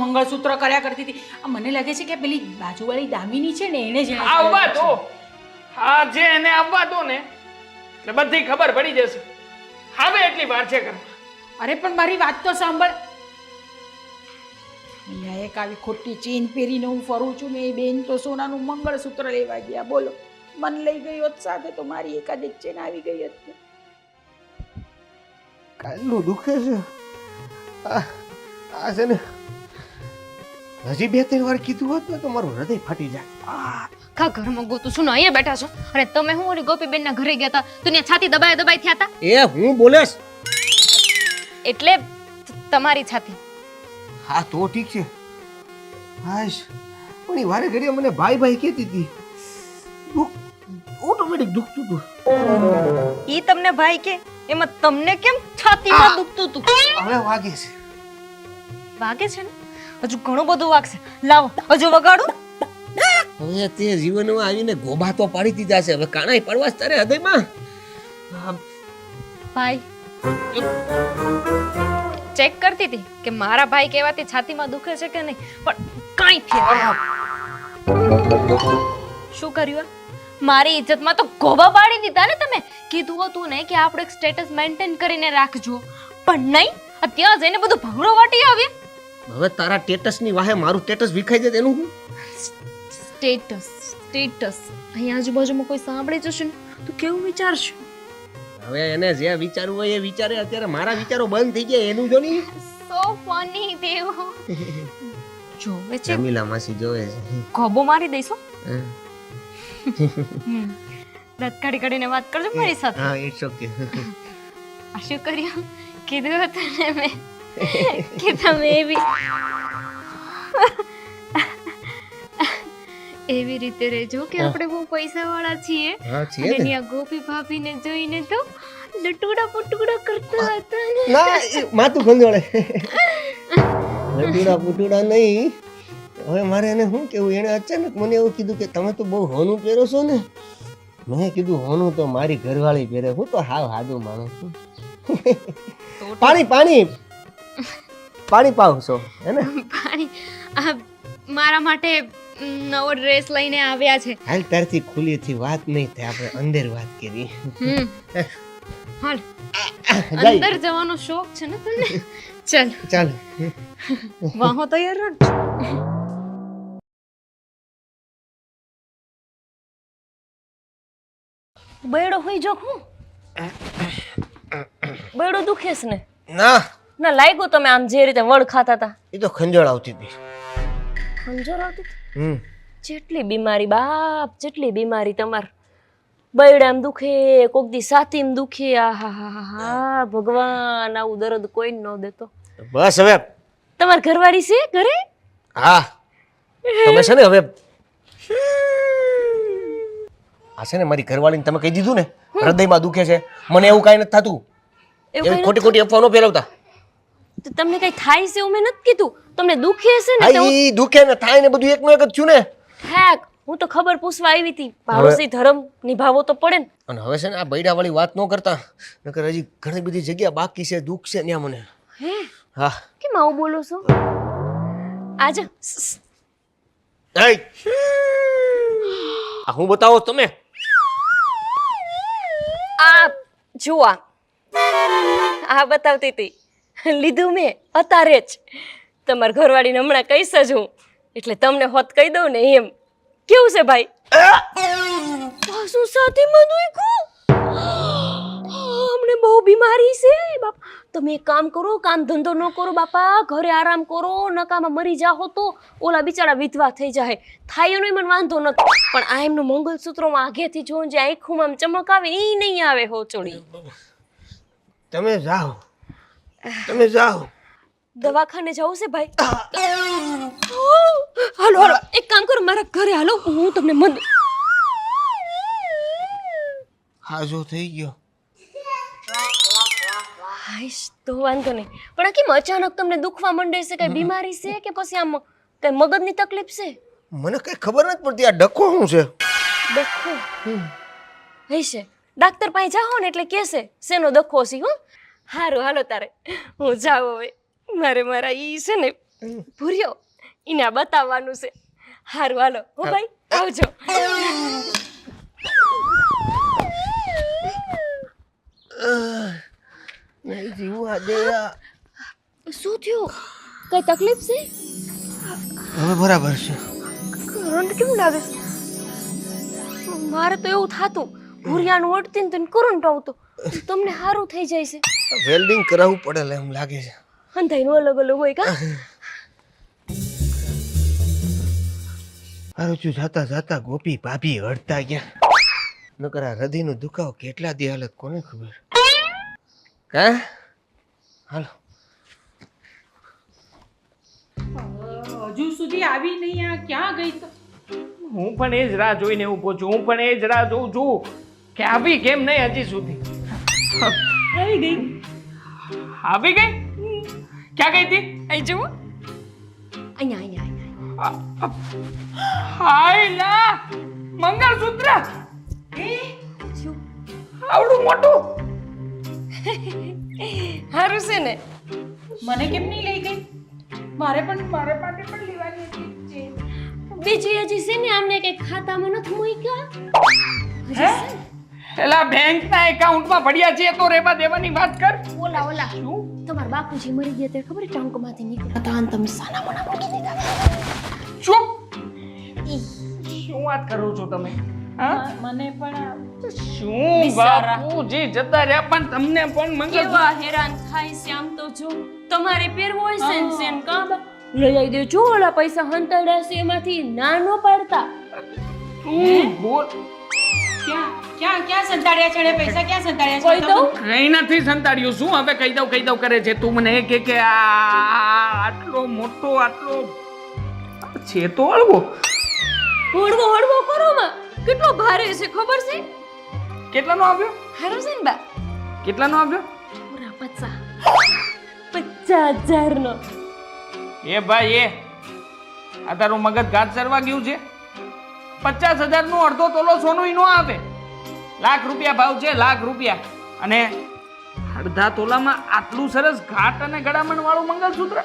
S3: મંગળસૂત્ર કર્યા કરતી હતી. આ મને લાગે છે કે પેલી બાજુવાળી દામિની છે ને એને જ
S5: આવવા દો, હા જે એને આવવા દો ને, એટલે બધી ખબર પડી જશે. હવે એટલી વાર છે કરવા.
S3: અરે પણ મારી વાત તો સાંભળ. અહીંયા એક આવી ખોટી ચેન પહેરીને હું ફરું છું ને, એ બેન તો સોનાનું મંગળસૂત્ર લેવા ગયા. બોલો, મન લઈ ગઈ હોત સાથે તો મારી એકાદ એક ચેન આવી ગઈ હતી.
S4: કાલનું દુખે છે આ છે ને, હજી 2-3 વાર કીધું હોત ને તો મારું હૃદય ફાટી જાય.
S1: આખા ઘરમાં ગોતું છું ને અહીંયા બેઠા છો, અને તમે હું ઓલી ગોપીબેનના ઘરે ગયા હતા તો ત્યાં છાતી દબાઈ થયા હતા.
S4: એ હું બોલેશ
S1: એટલે તમારી છાતી.
S4: હા તો ઠીક છે. હાશ, પણ એ વારે ઘડીએ મને ભાઈ ભાઈ કહેતી હતી, ઓટોમેટિક દુખતું હતું.
S2: ઈ તમને ભાઈ કે એમાં તમને કેમ છાતીમાં દુખતું હતું?
S4: હવે વાગે છે.
S1: વાગે છે ને? હજુ ઘણું બધું વાગશે. લાવો હજુ વગાડું.
S4: હવે તે જીવનમાં આવીને ગોબા તો પાડી દીધા છે, હવે કાણાઈ પડવા જ તારે હૃદયમાં.
S1: ભાઈ ચેક કરતી હતી કે મારા ભાઈ કહેવાથી છાતીમાં દુખે છે કે નહીં, પણ કાંઈ થયું. શું કર્યું? મારી ઇજ્જતમાં તો ગોબા પાડી દીધા ને તમે. કીધું હતું ને કે આપણે એક સ્ટેટસ મેન્ટેન કરીને રાખજો, પણ નહીં, ત્યાં જઈને બધું ભંગડો વાટી આવે.
S4: હવે તારા સ્ટેટસ ની વાહે મારું સ્ટેટસ વિખાઈ જાય એનું હું?
S1: સ્ટેટસ અહીંયા આજુબાજુમાં કોઈ સાંભળી જશે ને તો કેવું વિચારશે?
S4: હવે એને જે વિચારવું હોય એ વિચારે. અત્યારે મારા વિચારો બંધ થઈ ગયા એનું જો ની.
S1: સો ફની દેવો. જોવે છે
S4: જમીલા માસી જોવે છે.
S1: ગોબો મારી દઈશો. દાંત કાઢી કાઢીને વાત કરજો મારી સાથે.
S4: હા ઇટ્સ ઓકે.
S1: આ શું કર્યું? કીધું હતું ને મેં કે તમે એવી રીતે રહેજો કે આપણે બહુ પૈસા વાળા છીએ.
S4: હા છીએ
S1: અને
S4: ને.
S1: ત્યાં ગોપી ભાભીને જોઈને તો લટુડા પુટુડા કરતા હતા ને.
S4: ના એ માથું ખંજોળે. લટુડા પુટુડા નહીં. હવે મારે એને શું કેવું? એને અચાનક મને એવું કીધું કે તમે તો બહુ હોનું પહેરો છો ને. મેં કીધું હોનું તો મારી ઘરવાળી પહેરે, હું તો હાવ હાદું માણસ છું. પાણી પાણી પાણી પાવ છો હે ને?
S1: પાણી આ મારા માટે નવો ડ્રેસ લઈને આવ્યા છે.
S4: હાલ તારથી ખુલ્લીથી વાત નહીં થાય, આપણે અંદર વાત કરી.
S1: હાલ
S4: જાય.
S1: અંદર જવાનો શોખ છે ને તને? ચાલ
S4: ચાલ.
S1: વાહો તૈયાર રાખ.
S2: બૈડો હોઈ જો હું બૈડો દુખેસ ને?
S4: ના
S2: ના લાગ્યું તમે આમ જે રીતે વડ ખાતા હતા.
S4: એ તો ખંજોળ આવતી હતી.
S2: ખંજર આવતી હતી?
S4: હમ
S2: જેટલી બીમારી બાપ, જેટલી બીમારી તમાર. બૈડામ દુખે, કોક દી સાતીમ દુખે. આહાહાહા, ભગવાન આવું દર્દ કોઈ ન દેતો.
S4: બસ હવે.
S2: તમાર ઘરવાળી છે ઘરે?
S4: હા તમે છે ને હવે આ છે ને મારી ઘરવાળીને તમે કહી દીધું ને હૃદયમાં દુખે છે, મને એવું કાંઈ નથી થતું.
S2: એવું
S4: એવી
S2: કઈ
S4: ખોટી ખોટી અફવાનો ફેરવતા.
S2: તો તમને કઈ થાય છે એવું મેં નથી કીધું. તમને દુખે છે ને તો
S4: ઈ દુખે ને થાય ને બધું એકનું એક જ છું ને.
S2: હેક હું તો ખબર પૂછવા આવી હતી. ભાડોશી ધર્મ નિભાવવો તો પડે ને.
S4: અને હવે છે ને આ બૈડા વાળી વાત ન કરતા, નકર હજી ઘણી બધી જગ્યા બાકી છે, દુઃખ છે ત્યાં મને.
S2: હે
S4: હા
S2: કેમ આવું બોલો છો? આજ
S4: એય! આ હું બતાવો તમે
S2: આ જો આ બતાવતી હતી, લીધું મેં અત્યારે જ. તમારા ઘરવાળીને હમણાં કહીશ જ હું, એટલે તમને હોત કહી દઉં ને એમ. કેવું છે ભાઈ? શું સાથે અમને બહુ બીમારી છે બાપ. તમે એક કામ કરો, કામ ધંધો ન કરો બાપા, ઘરે આરામ કરો, નકામાં મરી જાઓ તો ઓલા બિચારા વિધવા થઈ જાય. થાય એનો મને વાંધો નથી, પણ આ એમનું મંગલસૂત્રમાં આગેથી જોઉં જે આંખોમાં આમ ચમક આવે ને એ નહીં આવે હો ચોળી.
S4: તમે જાઓ
S2: દવાખાને જવું છે ભાઈ? હાલો હાલો એક કામ કરો, મારા ઘરે હાલો, હું તમને મદ.
S4: હાજો થઈ ગયો.
S2: હાઈશ તો વાંધો નહીં, પણ આ કેમ અચાનક તમને દુખવા માંડે છે? કઈ બીમારી છે કે પછી આમ કઈ મગજની તકલીફ છે?
S4: મને કઈ ખબર નથી પડતી આ ડખો શું છે.
S2: દખો હશે, ડાક્ટર પાસે જાઓ ને એટલે કહેશે શેનો દખો છે. હો હારું હાલો તારે હું જાઉં હવે. મારે મારા ઈ છે ને ભૂર્યો એને આ બતાવવાનું છે. હારું હાલો હો ભાઈ, આવજો.
S4: નહીં જીવવા દે.
S2: શું થયું? કઈ તકલીફ છે?
S4: હવે બરાબર છે.
S2: કરંટ કેમ લાગે? મારે તો એવું થાતું ભૂરિયાનું વળતી ને તને કરંટ આવતો. તમને સારું થઈ જાય છે.
S4: વેલ્ડિંગ કરાવવું પડે એમ લાગે છે.
S2: અંધાઈનું અલગ અલગ હોય કા?
S4: હારું છું જાતા જાતા ગોપી ભાભી હડતા ગયા. નકર આ હૃદયનો દુખાવો કેટલા દી હાલત કોને ખબર. કા હાલો.
S3: હજુ સુધી આવી નહીં, આ ક્યાં ગઈ તો?
S5: હું પણ એ જ રાહ જોઈને ઊભો છું. હું પણ એ જ રાહ જોઉં છું કે આવી કેમ નહીં હજી સુધી.
S3: આવી ગઈ.
S5: આવી ગઈ? ક્યાં ગઈ હતી?
S2: અહીં જુઓ, અહીંયા અહીંયા
S5: હાય લા મંગળસૂત્ર આવડું મોટું.
S2: સારું છે ને?
S3: મને કેમ નહીં લઈ ગઈ? મારે માટે પણ લેવાની હતી.
S2: બીજી હજી છે ને, આમને કઈ ખાતામાં નથી મૂક્યા.
S5: હે? એલા બેંકના એકાઉન્ટમાં પડ્યા છે તો રેવા દેવાની વાત કર.
S2: ઓલા
S5: શું?
S2: તમારા બાપુજી મરી ગયા તે ખબર ટંકમાંથી નીકળ્યા હતા અને તમે સાના મના મૂકી દીધા.
S5: શું વાત કરો છો તમે? હા?
S3: મને પણ
S5: શું
S2: બિચારા.
S5: બાપુજી જતા રહ્યા પણ તમને પણ મંગળ
S2: કેવા હેરાન થાય છે આમ તો જો. તમારે પહેરવો હોય છે ને સેન કામ લઈ આવી દેજો. ઓલા પૈસા હંતાડ્યા છે એમાંથી ના નો પાડતા.
S5: તું બોલ.
S3: ક્યાં સંતાડ્યા છે પૈસા? ક્યાં સંતાડ્યા
S2: કોઈ
S3: છે?
S2: દઉં?
S5: કઈ નથી સંતાડ્યું. શું હવે કહી દઉં કરે છે તું મને કે આટલો મોટો આટલો છે તો હળવો.
S2: હળવો હળવો કરો માં. કેટલો ભારે છે ખબર છે?
S5: કેટલાનો આવ્યો?
S2: હારો છે ને બા?
S5: કેટલાનો આવ્યો?
S2: પૂરા 50,000 નો.
S5: એ ભાઈ એ આ તારું મગજ ઘાટ ચરવા ગયું છે. 50,000 નું અડધો તોલો સોનું નો આવે. લાખ રૂપિયા ભાવ છે, લાખ રૂપિયા. અને અડધા તોલામાં આટલું સરસ ઘાટ અને ગળામણ વાળું મંગળસૂત્ર.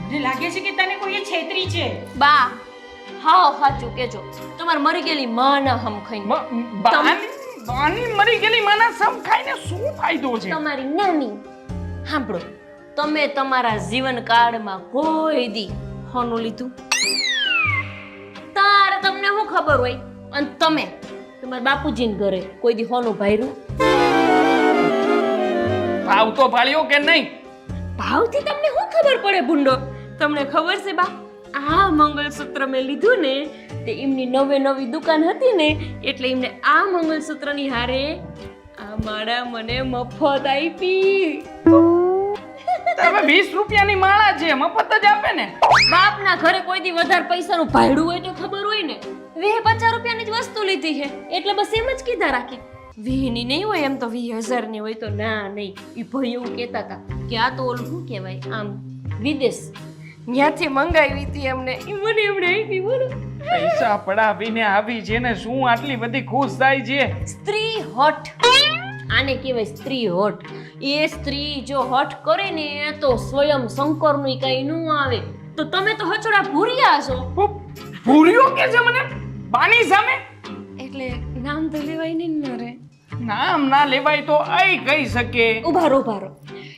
S3: મને લાગે છે કે તને કોઈ છેતરી છે.
S2: બા હાવ સાચું કેજો. તમાર મરી ગયેલી માના હમ ખાઈને.
S5: બાની મરી ગયેલી માના સમ ખાઈને શું ફાયદો છે?
S2: તમારી નાની સાંભળો, તમે તમારા જીવનકાળમાં કોઈ દી હોનું લીધું? તારે તમને શું ખબર હોય? અને તમે તમારા બાપુજીને ઘરે કોઈ દી હોનું ભાયરું?
S5: ભાવ તો ભાળ્યો કે નહીં?
S2: ભાવથી તમને શું ખબર પડે ભૂંડો? તમને ખબર છે બા, આ મંગળસૂત્ર મેં લીધું ને તે એમની નવી દુકાન હતી ને એટલે એમને આ મંગળસૂત્રની હારે આ માળા મને મફત આપી.
S5: તમે 20 રૂપિયાની માળા છે, મફત જ આપે ને?
S2: બાપના ઘરે કોઈ દી વધારે પૈસાનું ભાડું હોય તો ખબર હોય ને. 50 રૂપિયાની જ વસ્તુ લીધી છે એટલે બસ એમ જ કીધા રાખે. 20 ની નહીં હોય, એમ તો 20,000 ની હોય તો ના નહીં. એ ભાઈ એવું કહેતા હતા કે આ તો ઓલું શું કહેવાય આમ વિદેશ ત્યાંથી મંગાવી હતી અમને. મને એમણે આપી. બોલો
S5: પૈસા પડાવીને આવી છે ને શું આટલી બધી ખુશ થાય છે?
S2: સ્ત્રી હોટ. આને કહેવાય સ્ત્રી હઠ. એ સ્ત્રી જો હઠ કરે ને તો સ્વયં શંકરનું કઈ ન આવે. તો તમે તો હચોડા ભૂરિયા છો.
S5: ભૂર્યો કે છે મને બાની સામે?
S2: એટલે નામ તો લેવાય નહીં ને રે.
S5: નામ ના લેવાય તો આઈ કહી શકે.
S2: ઉભારો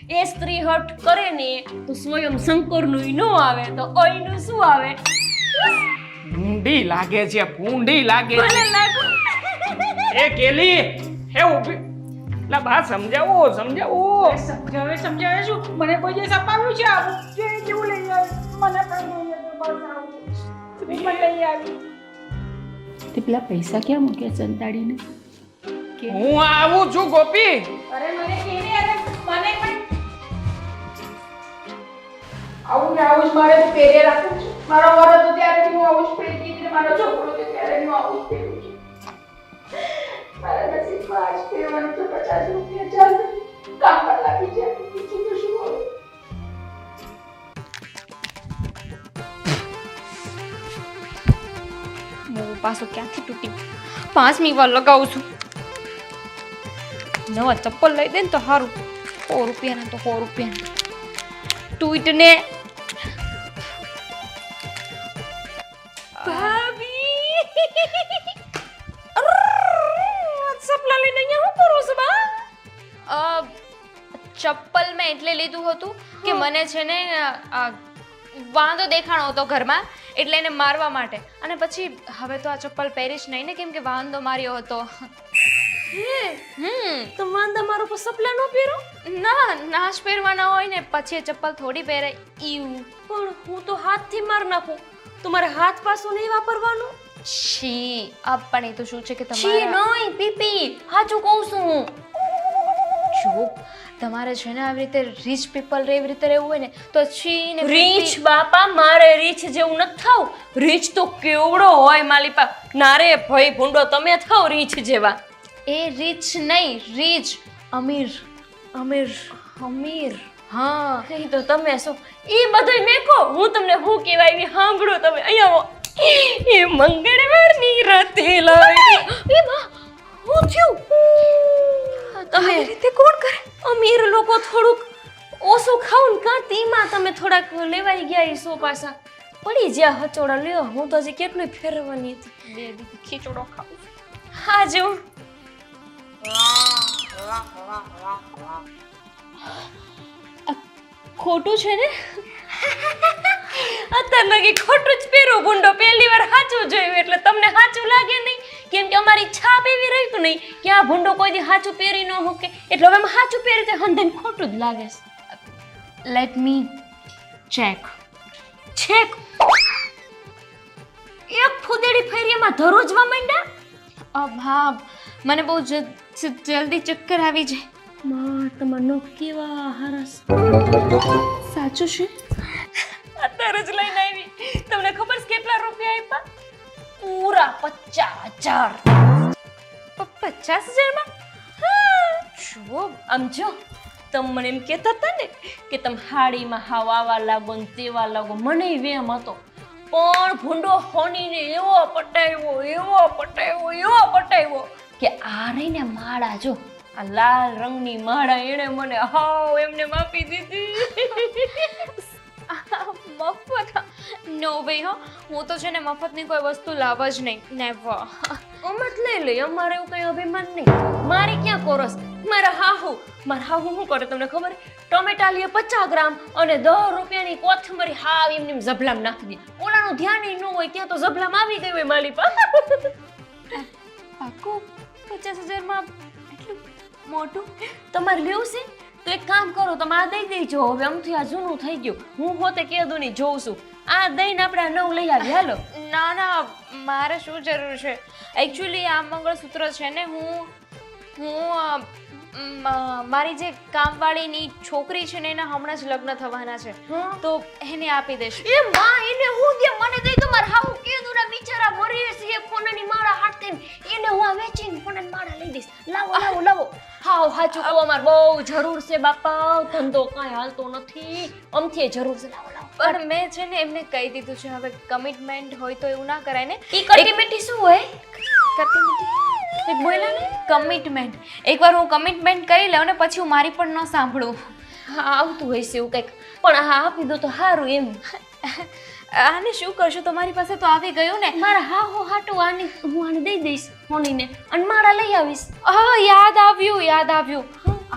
S2: એ સ્ત્રી હઠ કરે ને તો સ્વયં શંકરનું ન આવે તો ઓયનું શું આવે?
S5: ભૂંડી લાગે છે, ભૂંડી લાગે છે. એ કેલી હે ઉભી લા બા સમજાવો
S3: સમજાવે શું? મને કોઈ દિવસ અપાવ્યું છે આવું કે જેવું લઈ આવી મને પણ જોઈએ તો બસ આવું હું પણ લઈ આવી. તે પેલા પૈસા ક્યાં મૂક્યા સંતાડીને?
S5: હું આવું છું ગોપી.
S3: અરે મને કે ને અરે મને પણ આવું ને આવું જ મારે પહેરે રાખવું છે. મારો વર હતો ત્યારે હું આવું જ પહેરતી હતી, મારો છોકરો છે ત્યારે હું આવું જ પહેરું છું. મારા નસીબમાં આજ પહેરવાનું તો 50 રૂપિયા ચાલ કામ પર લાગી જાય બીજું તો શું હોય.
S1: હું પાછો ક્યાંથી તૂટી 5મી વાર લગાવું છું. નવા ચપ્પલ લઈ દે ને તો સારું. 100 રૂપિયાના તો 100 રૂપિયાના તૂટ ને.
S2: ભાભી સપલા લઈને અહીંયા શું કરો છો બા?
S1: ચપ્પલ મેં એટલે લીધું હતું કે મને છે ને વાંધો દેખાણો હતો ઘરમાં, એટલે એને મારવા માટે. અને પછી હવે તો આ ચપ્પલ પહેરીશ નહીં ને, કેમ કે વાંધો માર્યો હતો.
S2: તો વાંદા મારો પર સપલા નો પહેરો?
S1: ના, નાશ પહેરવાના હોય ને પછી એ ચપ્પલ થોડી પહેરાય. ઈવ
S2: પણ હું તો હાથથી માર નાખું. તમારે હાથ પાછું નહીં વાપરવાનું?
S1: છી પણ એ તો શું છે કે
S2: છી
S1: તમારા
S2: નહીં પીપી, સાચું કહું છું હું.
S1: જો તમારે છે ને આવી રીતે રીચ પીપલ એવી રીતે રહેવું હોય ને તો છી ને
S2: રીચ બાપા, મારે રીચ જેવું નથી થાવ. રીચ તો કેવડો હોય માલીપા. ના રે ભાઈ ભૂંડો, તમે થાવ રીચ જેવા.
S1: એ રીચ નહીં, રીચ અમીર. અમીર
S2: અમીર?
S1: હા.
S2: એ તો તમે શું એ બધુંય મેકો. હું તમને શું કહેવાય એવી સાંભળો તમે. અહીંયા એ મંગળવારની રાતે લાવી. એ માં હું થયું? તમે રીતે કોણ કરે? અમીર લોકો થોડુંક ઓછું ખાવ ને કાં તેમાં તમે થોડાક લેવાઈ ગયા ઈસો પાછા. પડી જ્યાં હચોડા લ્યો. હું તો હજી કેટલું ફેરવવાની હતી.
S1: બે દીદી ખીચડો ખાવું.
S2: હા જો ખોટું છે ને? અત્યારે લગી ખોટું જ પહેરું ભૂંડો. પહેલી વાર સાચું જોયું એટલે તમને સાચું લાગે નહીં, કેમ કે અમારી છાપ એવી રહી તો નહીં કે આ ભૂંડો કોઈ દી સાચું પહેરી ન શકે. એટલે હવે મેં સાચું પહેરી તે હંધન ખોટું જ લાગે છે.
S1: Let me check.
S2: છેક એક ફૂદેડી ફેરીમાં ધરોજવા માંડ્યા.
S1: હા, મને બહુ જલ્દી ચક્કર આવી જાય.
S2: માં તમારો કેવા હરસ.
S1: સાચું છે?
S2: અત્યારે જ લઈને આવી. તમને ખબર છે કેટલા રૂપિયા આપ્યા? પૂરા 50,000.
S1: 50,000
S2: જો આમ જો તમે મને એમ કહેતા હતા ને કે તમે હાડીમાં હાવ આવા લાગો ને તેવા લાગો, મને વેમ હતો. પણ ભૂંડો હોનીને એવો પટાવ્યો કે આ રહીને માળા જો, આ લાલ રંગની માળા એણે મને હાવ એમને માપી દીધી.
S1: મફત? નો ભાઈ હો, હું તો છે ને મફતની કોઈ વસ્તુ લાવ જ નહીં. નેવર.
S2: અમત લઈ લે, અમારે એવું કઈ અભિમાન નહીં. મારી ક્યાં કોરસ? મારા હાહુ શું કરે તમને ખબર? ટમેટા લે 50 ગ્રામ અને 10 રૂપિયાની કોથમરી હાવ એમને ઝબલામ નાખી દે. ઓલાનું ધ્યાન ન હોય ત્યાં તો ઝબલામ આવી ગઈ હોય માલી પા.
S1: પાકું 50,000 એટલું મોટું?
S2: તમારે લેવું છે તો એક કામ કરો, તમે આ દઈ દેજો. હવે આમથી આ જૂનું થઈ ગયું. હું હોતે કેદું નહીં જોઉં છું. આ દઈને આપણે આ નવું લઈ આવી. હાલો.
S1: ના, મારે શું જરૂર છે? એકચ્યુઅલી આ મંગળસૂત્ર છે ને હું મારી જે કામવાળીની છોકરી છે ને એના હમણાં જ લગ્ન થવાના છે, તો એને આપી દઈશ.
S2: એ માં એને હું દે મને દઈ દો. માર હાઉ કેદું ના બિચારા મરી છે કોનાની માળા હાટતે એને હું આ વેચીને કોનાની માળા લઈ દઈશ. લાવો. હાવ સાચું કહો, માર બહુ જરૂર છે બાપા. ધંધો કાંઈ હાલતો નથી, અમથી જરૂર છે. લાવો.
S1: પણ મેં છે ને એમને કહી દીધું છે હવે કમિટમેન્ટ હોય તો એવું ના કરાય ને.
S2: ઈ કટિમિટી શું હોય?
S1: કટિમિટી
S2: એક બોલ્યા ને
S1: કમિટમેન્ટ. એકવાર હું કમિટમેન્ટ કરી લઉં ને પછી હું મારી પણ ન સાંભળું.
S2: હા આવતું હોય છે એવું કંઈક પણ હા આપી દો તો સારું એમ
S1: આને શું કરશું? તમારી પાસે તો આવી ગયું ને.
S2: મારા હા હો હાટું આની હું આને દઈ દઈશ હોનીને અને મારા લઈ આવીશ.
S1: હા, યાદ આવ્યું.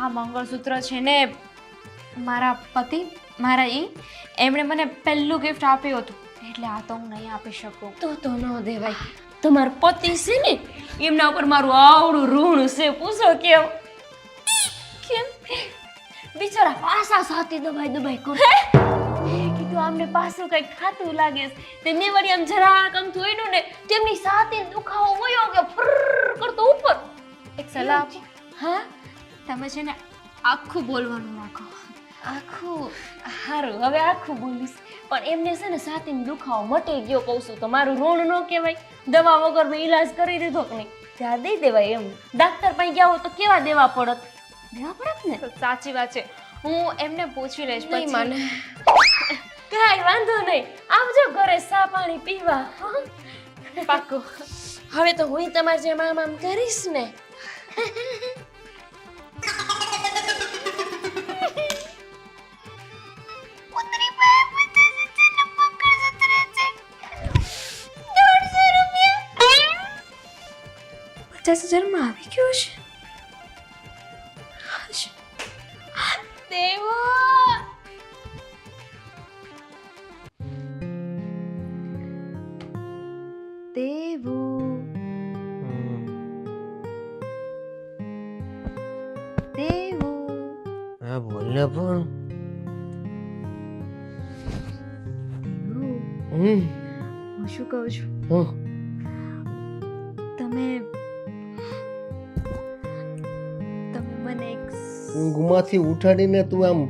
S1: આ મંગળસૂત્ર છે ને મારા પતિ, મારા એમણે મને પહેલું ગિફ્ટ આપ્યું હતું, એટલે આ તો હું નહીં આપી શકું.
S2: તો ન દેવાય. તમારા પતિ છે ને એમના ઉપર મારું આવડું ઋણ છે. પૂછો કેમ બિચારા પાસા સાથે દબાઈ કરો કીધું આમને પાછું કંઈક ખાતું લાગે છે. તેમને વળી આમ જરાક આમ થોડું ને તેમની સાથે દુખાવો વયો ગયો ફ્રર કરતો ઉપર.
S1: એક સલાહ આપો.
S2: હા
S1: તમે છે ને આખું બોલવાનું રાખો.
S2: આખું સારું હવે આખું બોલીશ પણ એમને છે ને સાથેનો દુખાવો મટી ગયો કહું છું તો મારું ઋણ ન કહેવાય. દવા વગર મેં ઈલાજ કરી દીધો કે નહીં ત્યાં દઈ દેવાય એમ. ડાક્ટર પાસે ગયા હો તો કેવા દેવા પડત ને.
S1: સાચી વાત છે, હું એમને પૂછી લઈશ
S2: નહીં
S1: પછી.
S2: માને કાંઈ વાંધો નહીં આવજો ઘરે ચા પાણી પીવા.
S1: પાક્કું.
S2: હવે તો હું તમારે જેમ આમ કરીશ ને.
S1: ₹50,000 આવી ગયો છે. દેવો,
S4: હા બોલ ને પણ.
S1: હું શું કહું છું, તમે મને એક
S4: ઊંઘમાંથી ઉઠાડીને તું આમ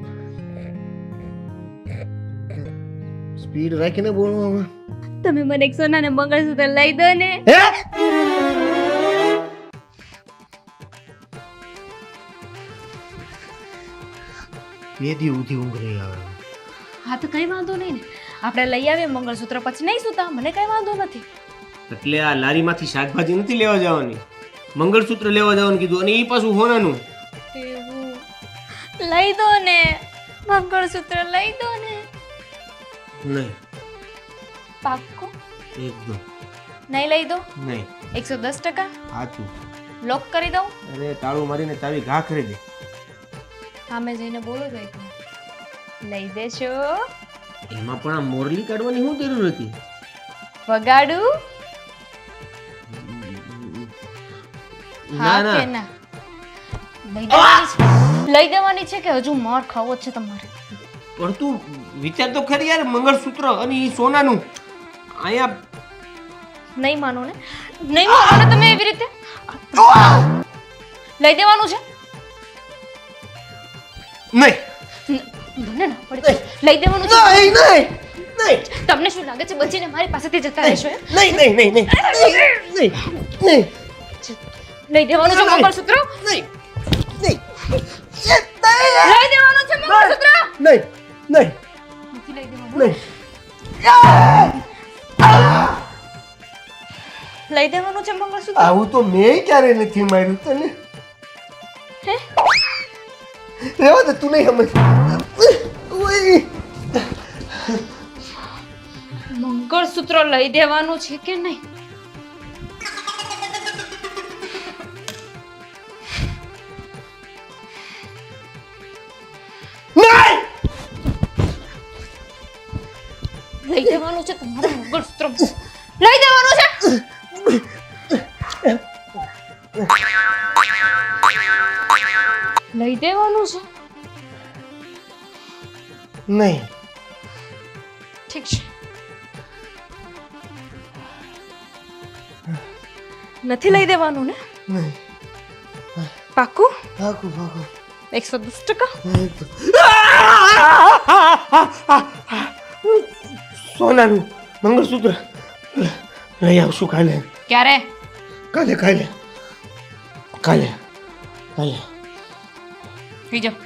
S4: સ્પીડ રાખીને બોલવામાં.
S1: તમે મને એક સોનાને મંગળસૂત્ર લઈ દો ને.
S4: હે પેદી ઉઠી ઊંઘ રહી આવે.
S1: હા તો કઈ વાંધો નહીં ને, આપણે લઈ આવીએ મંગળસૂત્ર, પછી નહીં સુતા, મને કઈ વાંધો નથી.
S4: એટલે આ લારીમાંથી શાકભાજી નથી લેવા જવાની, મંગળસૂત્ર લેવા જવાનું કીધું, અને એ પાછું હોનાનું.
S1: લઈ દો ને મંગળસૂત્ર, લઈ દો ને.
S4: નહીં,
S1: પાક્કું?
S4: એકદમ
S1: નહીં લઈ દો?
S4: નહીં.
S1: 110%?
S4: સાચું.
S1: લોક કરી દઉં?
S4: અરે તાળું મારીને ચાવી ઘા કરી દે.
S1: સામે જઈને બોલો તો એક લઈ દેશો.
S4: એમાં પણ આ મોરલી કાઢવાની શું જરૂર હતી?
S1: વગાડું? હા
S4: ના
S1: કે
S4: ના,
S1: ના? લઈ દેવાની છે કે હજુ માર ખાવો છે તમારે?
S4: પણ તું વિચાર તો ખરી યાર, મંગળસૂત્ર અને એ સોનાનું. અહીંયા
S1: નહીં માનો ને, નહીં માનો ને તમે એવી રીતે. લઈ દેવાનું છે?
S4: નહીં
S1: મને ના પડી. લઈ દેવાનું છે?
S4: નહીં નહીં નહીં
S1: તમને શું લાગે છે બચીને મારી પાસેથી જતા રહેશો એમ?
S4: નહીં નહીં નહીં નહીં નહીં નહીં
S1: લઈ દેવાનું છે મંગળસૂત્ર?
S4: નહીં નહીં
S1: લઈ દેવાનું છે મંગળસૂત્ર?
S4: નહીં નહીં
S1: નથી લઈ દેવાનું.
S4: નહીં.
S1: લઈ દેવાનું છે મંગળસૂત્ર?
S4: આવું તો મેં ક્યારે નથી માર્યું તને.
S1: હે?
S4: રેવા દે, તું નહીં સમજ. ઓય,
S1: મંગળસૂત્ર લઈ દેવાનું છે કે નહીં?
S4: નહીં.
S1: લઈ દેવાનું છે તમારું મંગળસૂત્ર? લઈ દેવાનું છે? લઈ દેવાનું છે?
S4: નહીં.
S1: ઠીક છે. નથી લઈ દેવાનું ને?
S4: નહીં.
S1: પાક્કું?
S4: ભાગો ભાગો.
S1: 110%?
S4: સોનાનું મંગળસૂત્ર લઈ આવશું કાલે.
S1: ક્યારે?
S4: કાલે કાલે કાલે કાલે.
S1: થઈ જાઓ.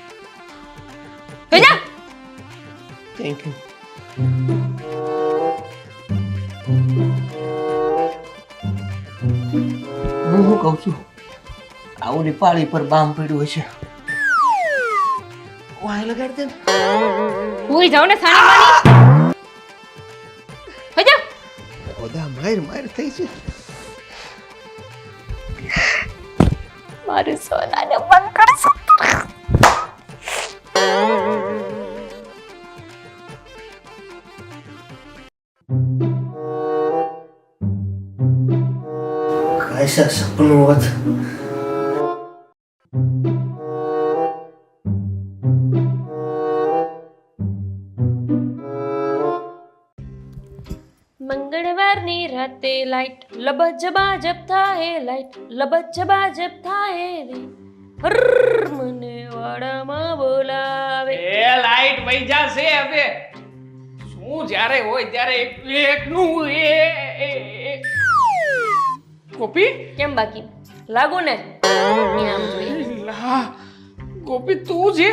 S1: થઈ જા.
S4: Thank you. હું શું કહું કહું છું આ ઓલી પાળી પર બામ પડ્યું હશે વાય લગાડ દે ને.
S1: ભૂઈ જાવ ને સાની માની હજા
S4: બધા માર માર થઈ છે.
S1: મારું સોનાને બંધ કરશો
S4: कैसा सपनों होत
S2: મંગળવારની રાતે લાઈટ લબજબાજબ થાય લાઈટ લબજબાજબ થાય રે હર મને વાડામાં બોલાવે
S5: એ લાઈટ વઈ જાશે હવે શું જ્યારે હોય ત્યારે એકનું એ ગોપી
S2: કેમ બાકી લાગુ ને આમ જોઈએ
S5: લા, ગોપી તું છે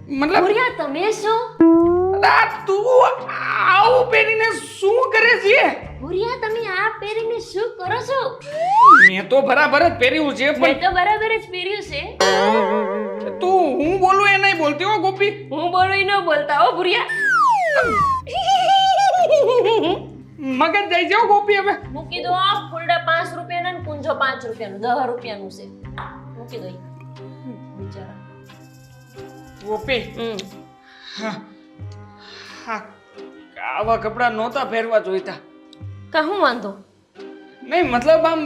S5: મતલબ
S2: ભૂરિયા તમે શું
S5: આ તું આવું પહેરીને શું કરે છે
S2: ભૂરિયા તમે આ પહેરીને શું કરો છો
S5: મેં તો બરાબર જ પહેર્યું છે
S2: મેં
S5: પણ
S2: તો બરાબર જ પહેર્યું છે
S5: તું હું બોલું એ નહીં બોલતી હો ગોપી
S2: હું બોલું ઈ ન બોલતા હો ભૂરિયા
S5: મગજ જાય છે હો ગોપી હવે
S2: મૂકી દો આ ફૂલડા 5 રૂપિયાના ને કુંજો 5 રૂપિયાનું 10 રૂપિયાનું છે મૂકી દો ઈ. બિચારા
S5: ગોપી હા આવા કપડા નહોતા પહેરવા જોઈતા
S2: કા હું વાંધો
S5: નહીં મતલબ આમ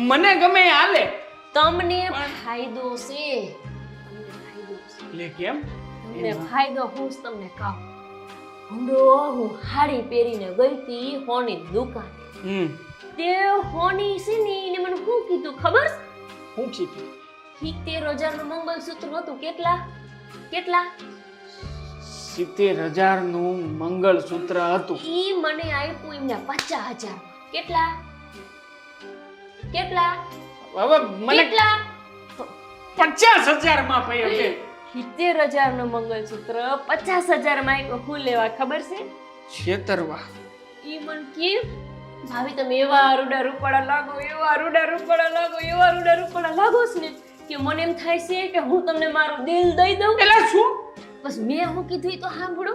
S5: મને ગમે એ હાલે
S2: તમને ફાયદો છે તમને ફાયદો છે
S5: લે કેમ
S2: તમને ફાયદો હું જ તમને કહું હું હાડી પહેરીને ગઈ હતી હોની દુકાને તે હોની છે ને એને મને શું કીધું ખબર
S5: હું શીખી
S2: 70,000 નું મંગળસૂત્ર હતું કેટલા કેટલા
S5: 70,000 નું મંગળસૂત્ર હતું
S2: ઈ મને આપ્યું એમને 50,000 કેટલા કેટલા
S5: હવે મને
S2: કેટલા
S5: 50,000 માં પૈયો છે
S2: 70,000 નું મંગળસૂત્ર 50,000 માં આપ્યું હું લેવા ખબર છે
S5: છેતરવા
S2: ઈ મન કે ભાભી તમે એવા રૂડા રૂપાળા લાગો એવા રૂડા રૂપાળા લાગો એવા રૂડા રૂપાળા લાગો છો ને કે મને એમ થાય છે કે હું તમને મારું દિલ દઈ દઉં
S5: એટલે શું
S2: બસ મેં હું કીધું ઈ તો સાંભળો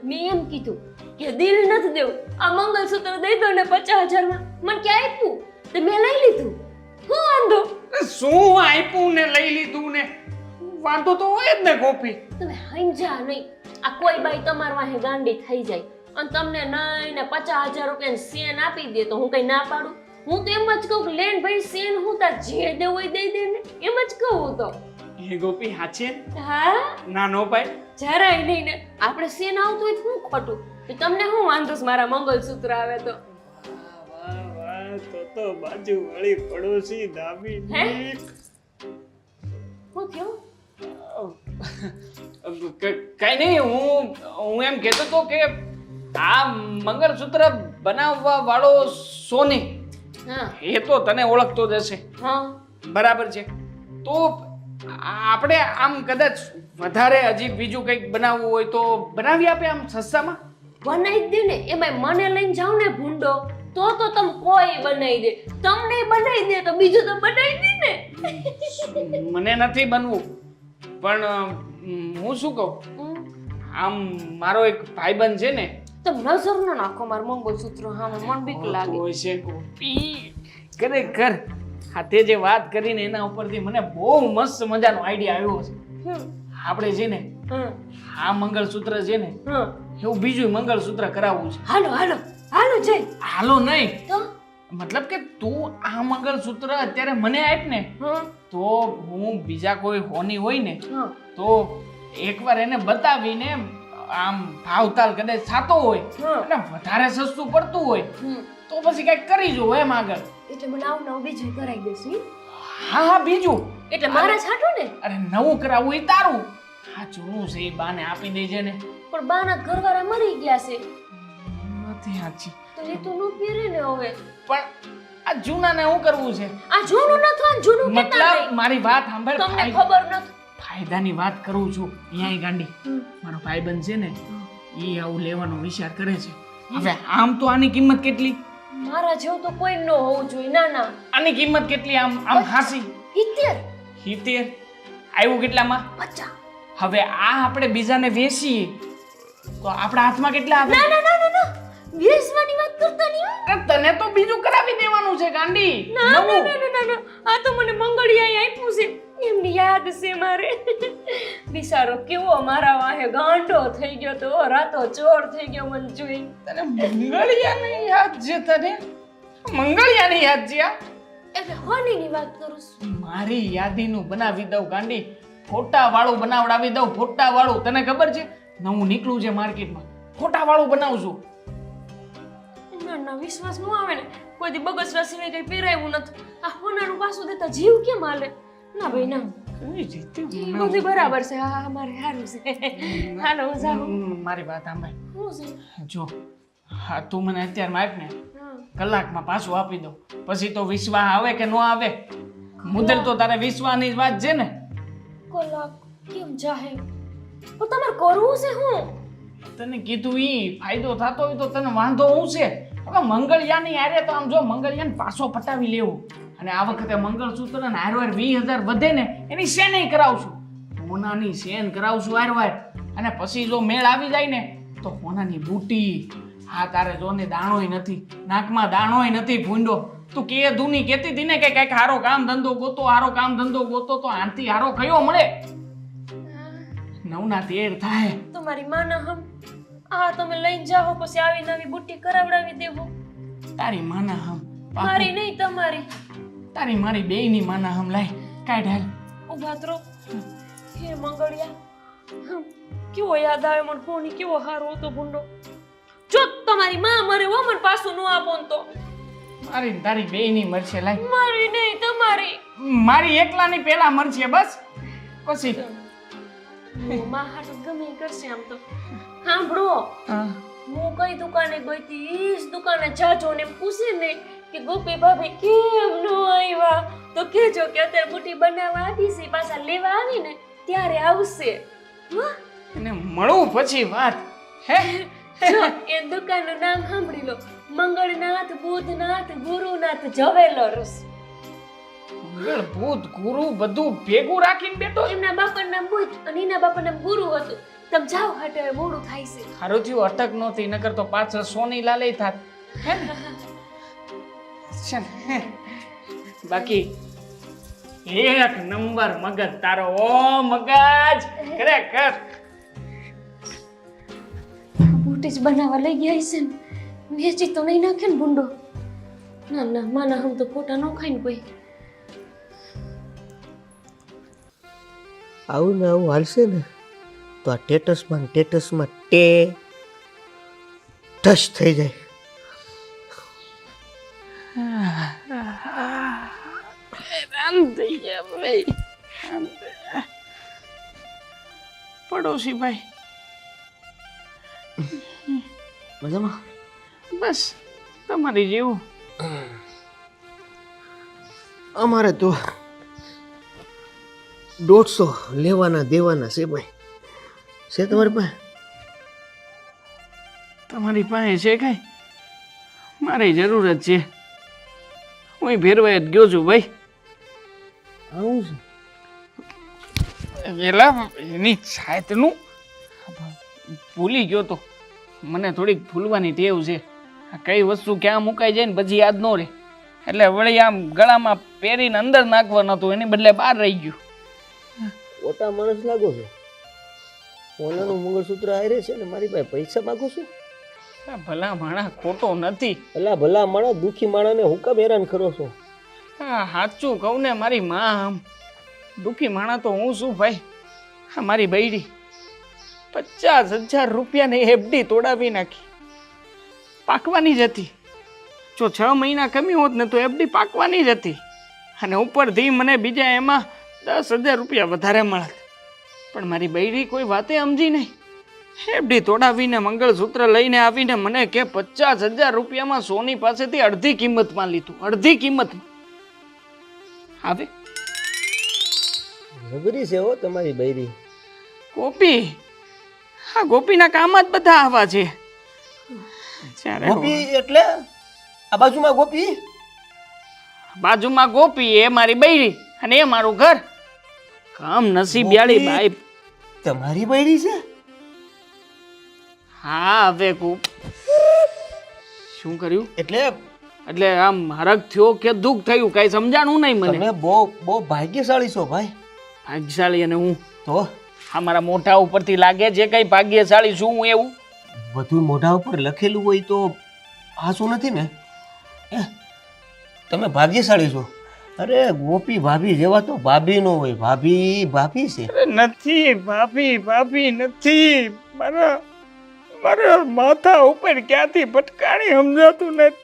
S2: મેં એમ કીધું કે દિલ નથી દેવું આ મંગળસૂત્ર દઈ દો ને 50,000 માં મને ક્યાં આપ્યું તે મેં લઈ લીધું હું વાંધો
S5: શું આપ્યું ને લઈ લીધું ને વાંધો તો હોય જ ને ગોપી
S2: તમે સમજ્યા નહીં આ કોઈ બાઈ તમાર વાહે ગાંડી થઈ જાય અને તમને નહીં ને 50,000 રૂપિયાની સેન આપી દે તો હું કઈ ના પાડું હું તો એમ જ કહું કે લેન ભાઈ સેન હું તાર જે દેવું હોય દઈ દે ને એમ જ કહું તો
S5: એ ગોપી હાચે
S2: હા
S5: ના નો ભાઈ
S2: જરાય નહીં ને આપણે સેન આવતું હોય તો શું ખોટું તો તમને શું વાંધો છે મારા મંગળસૂત્ર આવે તો
S5: વાહ વાહ તો બાજુ વાળી પડોશી દાબી
S2: હે? શું થયું
S5: કઈ નહીં હું એમ કહેતો તો કે આ મંગળસૂત્ર બનાવવા વાળો સોની
S2: હા
S5: એ તો તને ઓળખતો જ હશે
S2: હા
S5: બરાબર છે તો આપણે આમ કદાચ વધારે હજી બીજું કંઈક બનાવવું હોય તો બનાવી આપે આમ સસ્તામાં
S2: બનાવી જ દે ને એમાં મને લઈને જાવ ને ભૂંડો તો તમે કોઈ બનાવી દે તમને બનાવી દે તો બીજું તો બનાવી દે ને
S5: મને નથી બનવું પણ હું શું કહું આમ મારો એક ભાઈબંધ છે ને
S2: તમે નજર ન નાખો માર મંગળસૂત્ર હા મન બીક લાગે
S5: હોય છે ગોપી ખરેખર હા તે જે વાત કરીને એના ઉપરથી મને બહુ મસ્ત મજાનો આઈડિયા આવ્યો છે આપણે છે ને આ મંગળસૂત્ર છે ને એવું બીજું મંગળસૂત્ર કરાવવું છે
S2: હાલો હાલો હાલો જય
S5: હાલો નહીં
S2: તો
S5: મતલબ કે તું આ મંગળસૂત્ર અત્યારે મને આપ ને તો હું બીજા કોઈ હોની હોય ને તો એકવાર એને બતાવીને આમ ભાવતાલ કદાચ થતો હોય અને વધારે સસ્તું પડતું હોય તો પછી કઈક કરી જો એમ આગળ
S2: એટલે મને આવું નવું બીજું કરાવી દેશું
S5: હા હા બીજું
S2: એટલે મારા છાટું ને
S5: અરે નવું કરાવવું એ તારું હા જૂનું છે એ બાને આપી દેજે ને
S2: પણ બાના ઘરવાળા મરી ગયા છે
S5: નથી સાચી
S2: તો એ તો નો પહેરે ને હવે
S5: પણ આ જૂનાને શું કરવું છે
S2: આ જૂનું ન થાય જૂનું કેતા
S5: મતલબ મારી વાત સાંભળ
S2: તમને ખબર નથી
S5: ફાયદાની વાત કરું છું અહીંયા ગાંડી મારો ભાઈબંધ છે ને એ આવું લેવાનો વિચાર કરે છે હવે આમ તો આની કિંમત કેટલી
S2: મારા જેવું તો કોઈ ન હોવું જોઈએ. ના ના,
S5: આની કિંમત કેટલી? આમ આમ હાસી
S2: 70
S5: 70 આવ્યું કેટલામાં?
S2: 50.
S5: હવે આ આપણે બીજાને વેચીએ તો આપણા હાથમાં કેટલા આવે?
S2: ના ના ના ના ના, વેચવાની વાત કરતા નહીં હો.
S5: અરે તને તો બીજું કરાવી દેવાનું છે ગાંડી.
S2: ના ના
S5: નવું.
S2: ના ના ના ના, આ તો મને મંગળિયાએ આપ્યું છે. એમની યાદ છે મારે. બિચારો કેવો મારા વાહે ગાંડો થઈ ગયો તો, રાતો ચોર થઈ ગયો મને જોઈ.
S5: તને મંગળિયાની યાદ છે? તને મંગળિયાની યાદ છે? આ?
S2: એટલે હોનીની વાત કરું છું.
S5: મારી યાદીનું બનાવી દઉં ગાંડી, ફોટા વાળું બનાવડાવી દઉં, ફોટા વાળું. તને ખબર છે નવું નીકળું છે માર્કેટમાં, ફોટા વાળું બનાવશું.
S2: ના ના, વિશ્વાસ ન આવે ને. કોઈ દી બગસરા સિવાય કઈ પહેરાયું નથી. આ હોનાનું પાછું દેતા જીવ કેમ હાલે? ના ભાઈ ના,
S5: કઈ રીતે
S2: બધું બરાબર છે. હા, મારે સારું છે. હાલો હું જાઉં.
S5: મારી વાત સાંભળ.
S2: શું છે?
S5: જો હા, તું મને અત્યારમાં આપ ને,
S2: હા.
S5: કલાકમાં પાછું આપી દઉં. પછી તો વિશ્વાસ આવે કે ન આવે, મુદ્દલ તો તારે વિશ્વાસની જ વાત છે ને.
S2: કલાક કેમ જાહે? પણ તમારે કરવું છે હું?
S5: તને કીધું ઈ ફાયદો થતો હોય તો તને વાંધો હું છે? હવે મંગળયાની હારે તો આમ જો મંગળયાને પાછો પટાવી લેવું, અને આ વખતે મંગળસૂત્ર ને હારવાર 20,000 વધે ને એની સેન કરાવશું, હોનાની સેન કરાવશું હારવાર. અને પછી જો મેળ આવી જાય ને તો હોનાની બુટી. હા તારે જો ને દાણોય નથી, નાકમાં દાણોય નથી ભૂંડો. તું કે ધૂની કહેતી હતી ને કે કઈક હારો કામ ધંધો ગોતો, હારો કામ ધંધો ગોતો, તો આનથી હારો કયો મળે? નવના 13 થાય.
S2: તમારી માના હમ આ તમે લઈને જાઓ, પછી આવી નવી બુટ્ટી કરાવડાવી દેવો.
S5: તારી માના હમ
S2: મારી નહીં, તમારી.
S5: તારી મારી બેયની માના હમ લાય કાઢ હાલ.
S2: ઉભા તો હે મંગળિયા, કેવો યાદ આવે મને. ફોની કેવો હારો હતો ભૂંડો. જો તમારી માં મરે હો, મને પાછું ન આપો ને તો.
S5: મારી ને તારી બેયની મરશે લાય.
S2: મારી નહીં, તમારી.
S5: મારી એકલાની પેલા મરશે બસ, પછી
S2: માં હાટું ગમે ઈ કરશે આમ તો. સાંભળો, હું કઈ દુકાને ગઈ હતી, ઈ જ દુકાને જાજો ને એમ પૂછે ને કે ગોપી ભાભી કેમ નો આવ્યા, તો કેજો કે અત્યારે બુટી બનાવવા આવી છે, પાછા લેવા આવી ને ત્યારે આવશે. હા?
S5: એને મળું પછી વાત. હે
S2: જો એ દુકાનનું નામ સાંભળી લો, મંગળનાથ, બુધનાથ, ગુરુનાથ જ્વેલર્સ.
S5: મંગળ ભૂત ગુરુ બધું ભેગું રાખીને બેઠો.
S2: એમના બાપાનું નામ બુધ અને એના બાપાનું નામ ગુરુ હતું. તમે જાઓ હાટે, હવે મોડું થાય છે.
S5: હારું થયું અટક નહોતી, નકર તો પાછળ સોની લાલે થાત. હે ને? છે ને? હે. બાકી એક નંબર મગજ તારો. ઓ મગજ ખરેખર.
S2: બુટી જ બનાવવા લઈ ગયા છે ને, વેચી તો નહીં નાખે ને ભૂંડો. ના ના, માના હમ તો ખોટા ન ખાય ને કોઈ.
S4: આવું ને આવું હાલશે ને તો આ ટેટસમાં ટે ટચ થઈ જાય.
S5: પડોશી ભાઈ
S4: મજામાં?
S5: બસ તમારી જેવું.
S4: અમારે તો 150 લેવાના દેવાના છે ભાઈ. છે તમારી પાસે?
S5: તમારી પાસે છે કઈ? મારી જરૂર જ છે. હું ભેરવાઈ જ ગયો છું ભાઈ.
S4: આવું છે?
S5: પેલા એની છાતનું ભૂલી ગયો તો. મને થોડીક ભૂલવાની ટેવ છે. આ કઈ વસ્તુ ક્યાં મુકાઈ જાય ને પછી યાદ ન રહે, એટલે વળી આમ ગળામાં પહેરીને અંદર નાખવાનું હતું, એની બદલે બહાર રહી ગયું.
S4: મોટા માણસ લાગો છો. ઓલાનું મંગળસૂત્ર આયરે છે ને મારી પાસે પૈસા માંગો છું.
S5: ભલા માણસ ખોટો નથી.
S4: અલા ભલા માણસ દુખી માણસને હું કામ હેરાન કરો છો?
S5: હા સાચું કહું ને, મારી માં આમ દુખી માણા તો હું શું ભાઈ. હા મારી બૈરી 50,000 રૂપિયાની એફડી તોડાવી નાખી. પાકવાની જ હતી. જો 6 મહિના કમી હોત ને તો એફડી પાકવાની જ હતી, અને ઉપરથી મને બીજા એમાં 10,000 રૂપિયા વધારે મળત. પણ મારી બૈરી કોઈ વાતે સમજી નહીં. એફડી તોડાવીને મંગળસૂત્ર લઈને આવીને મને કે 50,000 રૂપિયામાં સોની પાસેથી અડધી કિંમતમાં લીધું. અડધી કિંમતમાં. આવે
S4: નગરી છે હો તમારી બૈરી.
S5: ગોપી, હા ગોપીના કામ જ બધા આવા છે.
S4: ગોપી એટલે આ બાજુમાં ગોપી
S5: બાજુમાં ગોપી એ મારી બૈરી અને એ મારું ઘર. કામ નસીબિયાળી બાઈ.
S4: તમારી બૈરી છે?
S5: હા હવે શું કર્યું?
S4: એટલે
S5: એટલે આમ હરખ થયો કે દુઃખ થયું કઈ સમજાણું નહીં મને.
S4: તમે બહુ બહુ ભાગ્યશાળી છો ભાઈ.
S5: ભાગ્યશાળી અને હું
S4: તો
S5: આ મારા મોઢા ઉપરથી લાગે છે કઈ ભાગ્યશાળી છું હું એવું?
S4: બધું મોઢા ઉપર લખેલું હોય તો હાચું નથી ને? તમે ભાગ્યશાળી છો. અરે ગોપી ભાભી જેવા તો ભાભી નો હોય. ભાભી ભાભી છે.
S5: નથી ભાભી ભાભી નથી. મારા માથા ઉપર ક્યાંથી ભટકાણી સમજાતું નથી.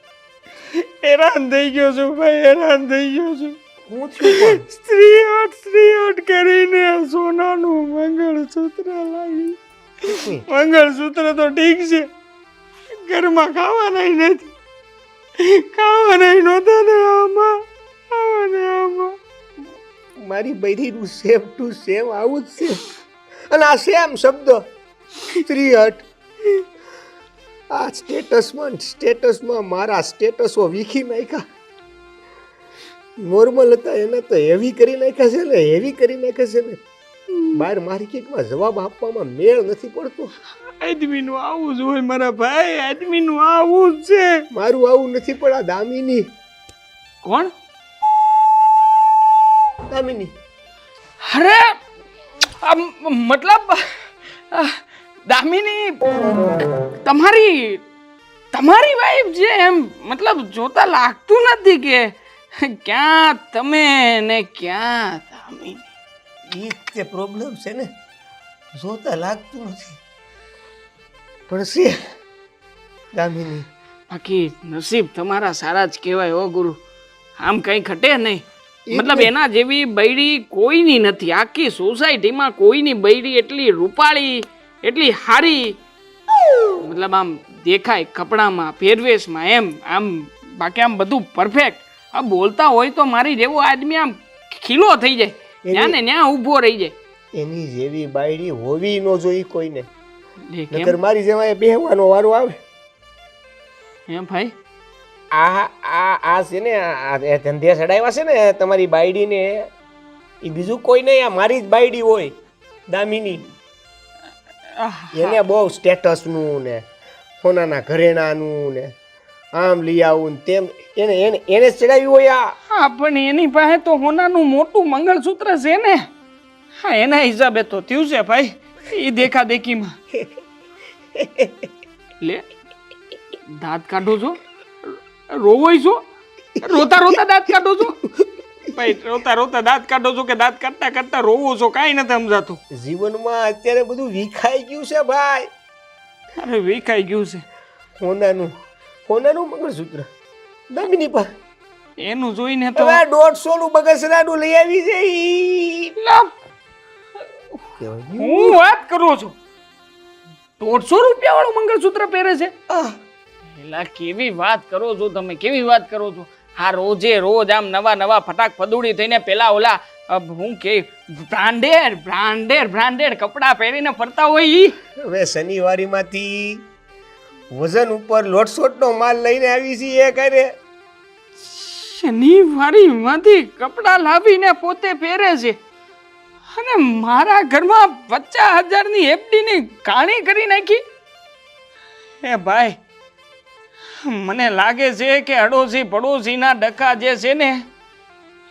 S5: હેરાન થઈ ગયો છું ભાઈ, હેરાન થઈ ગયો છું.
S4: હું થયું
S5: સ્ત્રીઓટ કરીને સોનાનું મંગળસૂત્ર લાવી. મંગળસૂત્ર તો ઠીક છે, ઘરમાં ખાવાના નથી. ખાવાના નહોતા ને આમાં
S4: મારી બૈરીનું સેમ ટુ સેમ આવું જ છે. અને આ સેમ શબ્દ સ્ત્રીહટ આ સ્ટેટસમાં મારા સ્ટેટસો વીખી નાખ્યા. નોર્મલ હતા એને તો હેવી કરી નાખ્યા છે ને, હેવી કરી નાખ્યા છે ને. બહાર માર્કેટમાં જવાબ આપવામાં મેળ નથી પડતો.
S5: આદમીનું આવું જ હોય મારા ભાઈ, આદમીનું આવું જ છે.
S4: મારું આવું નથી પણ આ દામિની.
S5: કોણ?
S4: દામિની.
S5: અરે મતલબ દામિની તમારી વાઈફ છે એમ? મતલબ જોતા લાગતું નથી કે ક્યાં તમે ને ક્યાં દામિની.
S4: ઈ તે પ્રોબ્લેમ છે ને, જોતા લાગતું નથી પણ છે દામિની.
S5: બાકી નસીબ તમારા સારા જ કહેવાય હો ગુરુ. આમ કઈ ઘટે નહીં. મતલબ એના જેવી બૈડી કોઈની નથી. આખી સોસાયટીમાં કોઈની બૈડી એટલી રૂપાળી, એટલી હારી, મતલબ આમ દેખાય કપડામાં, પહેરવેશમાં, એમ આમ બાકી આમ બધું પરફેક્ટ. આ બોલતા હોય તો મારી જેવો આદમી આમ ખીલો થઈ જાય, ત્યાં ને ત્યાં ઊભો રહી જાય.
S4: એની જેવી બાયડી હોવી ન જોઈ કોઈને.
S5: લે કેમ?
S4: નકર મારી જેવા બેહવાનો વારો આવે.
S5: એમ ભાઈ?
S4: આ છે ને આ ધંધે ચડાવ્યા છે ને તમારી બાયડીને, એ બીજું કોઈ નહીં, આ મારી જ બાયડી હોય દામિની. એને બહુ સ્ટેટસનું ને સોનાના ઘરેણાનું ને આમ લઈ આવું ને તેમ એને એને એને જ ચડાવ્યું હોય.
S5: હા પણ એની પાસે તો હોનાનું મોટું મંગળસૂત્ર છે ને. હા એના હિસાબે તો થયું છે ભાઈ એ દેખા દેખીમાં. લે દાંત કાઢો છો? રોવોય છો? રોતા રોતા દાંત કાઢો છો? ભાઈ રોતા રોતા દાંત કાઢો છો કે દાંત કાઢતા કાઢતા રોવો છો? કાંઈ નથી સમજાતું.
S4: જીવનમાં અત્યારે બધું વિખાઈ ગયું છે ભાઈ.
S5: અરે વિખાઈ ગયું છે.
S4: સોનાનું મંગળસૂત્ર દામિની પર
S5: એનું જોઈને તો
S4: હવે 150 નું બગસરાનું લઈ આવી જાય.
S5: હું વાત કરું છું 150 રૂપિયા વાળું મંગળસૂત્ર પહેરે છે? એલા કેવી વાત કરો છો તમે, કેવી વાત કરો છો? આ રોજે રોજ આમ નવા નવા ફટાક ફદુડી થઈને પેલા ઓલા હું કે બ્રાન્ડેડ કપડા પહેરીને ફરતા હોય ઈ.
S4: હવે શનિવારીમાંથી વજન ઉપર લોટસોટનો માલ લઈને આવી છે એ કરે.
S5: શનિવારીમાંથી કપડા લાવીને પોતે પહેરે છે અને મારા ઘરમાં 50,000 ની એફડી ની કાણી કરી નાખી. હે ભાઈ મને લાગે છે કે અડોશી પડોશીના ડખા જે છે ને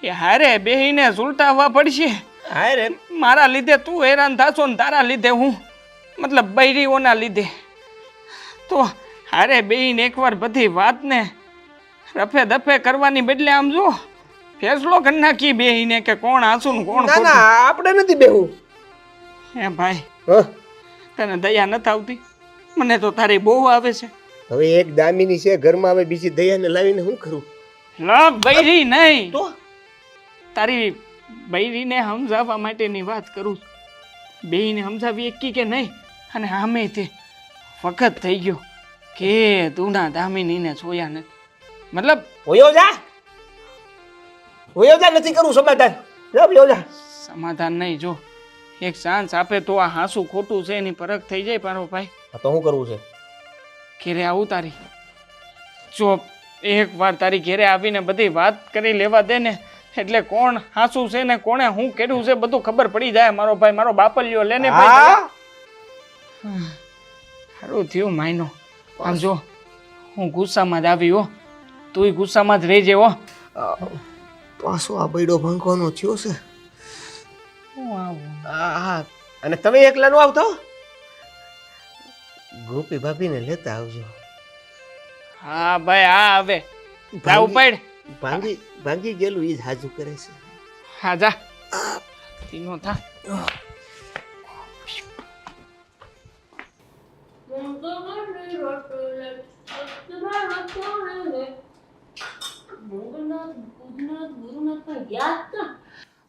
S5: એ હારે બેહીને સુલટાવવા પડશે.
S4: હારે
S5: મારા લીધે તું હેરાન થાશો ને તારા લીધે હું, મતલબ બૈરીઓના લીધે. તો હારે બેહીને એકવાર બધી વાતને રફે દફે કરવાની બદલે આમ જો ફેસલો કરી નાખી બેહીને કે કોણ હાસું ને કોણ
S4: ના ના આપણે નથી બેહવું.
S5: હે ભાઈ
S4: હ
S5: તને દયા નથી આવતી? મને તો તારી બહુ આવે છે.
S4: હવે એક દામિની છે ઘરમાં, હવે બીજી દયાને લાવીને શું કરું?
S5: લા બૈરી નહીં
S4: તો
S5: તારી બૈરીને સમજાવવા માટેની વાત કરું છું. બેયને સમજાવી એકી કે નહીં. અને આમે તે વખત થઈ ગયો કે તું ના દામિનીને જોયા નથી. મતલબ
S4: હોયો જા નથી કરું સમાધાન.
S5: સમાધાન નહીં, જો એક ચાન્સ આપે તો આ હાસું ખોટું છે એની પરખ થઈ જાય. પારો ભાઈ
S4: તો શું કરવું છે?
S5: ઘેરે આવું તારી? જો એકવાર તારી ઘેરે આવીને બધી વાત કરી લેવા દે ને એટલે કોણ હાસું છે ને કોણે હું કર્યું છે બધું ખબર પડી જાય મારો ભાઈ મારો બાપલિયો લે ને ભાઈ સારું થયું માયનો આમ જો હું ગુસ્સામાં જ આવી હો તુંય ગુસ્સામાં જ રહેજે હો
S4: પાછો આ બૈડો ભાંગવાનો થયો છે
S5: હું આવું
S4: હા અને તમે એકલા નો આવતો ગોપી ભાભીને લેતા આવજો
S5: હા ભાઈ હા હવે જા ઉપાડ
S4: ભાંગી ગયેલું ઈ જ હાજુ કરે છે
S5: હા જા તીનો થા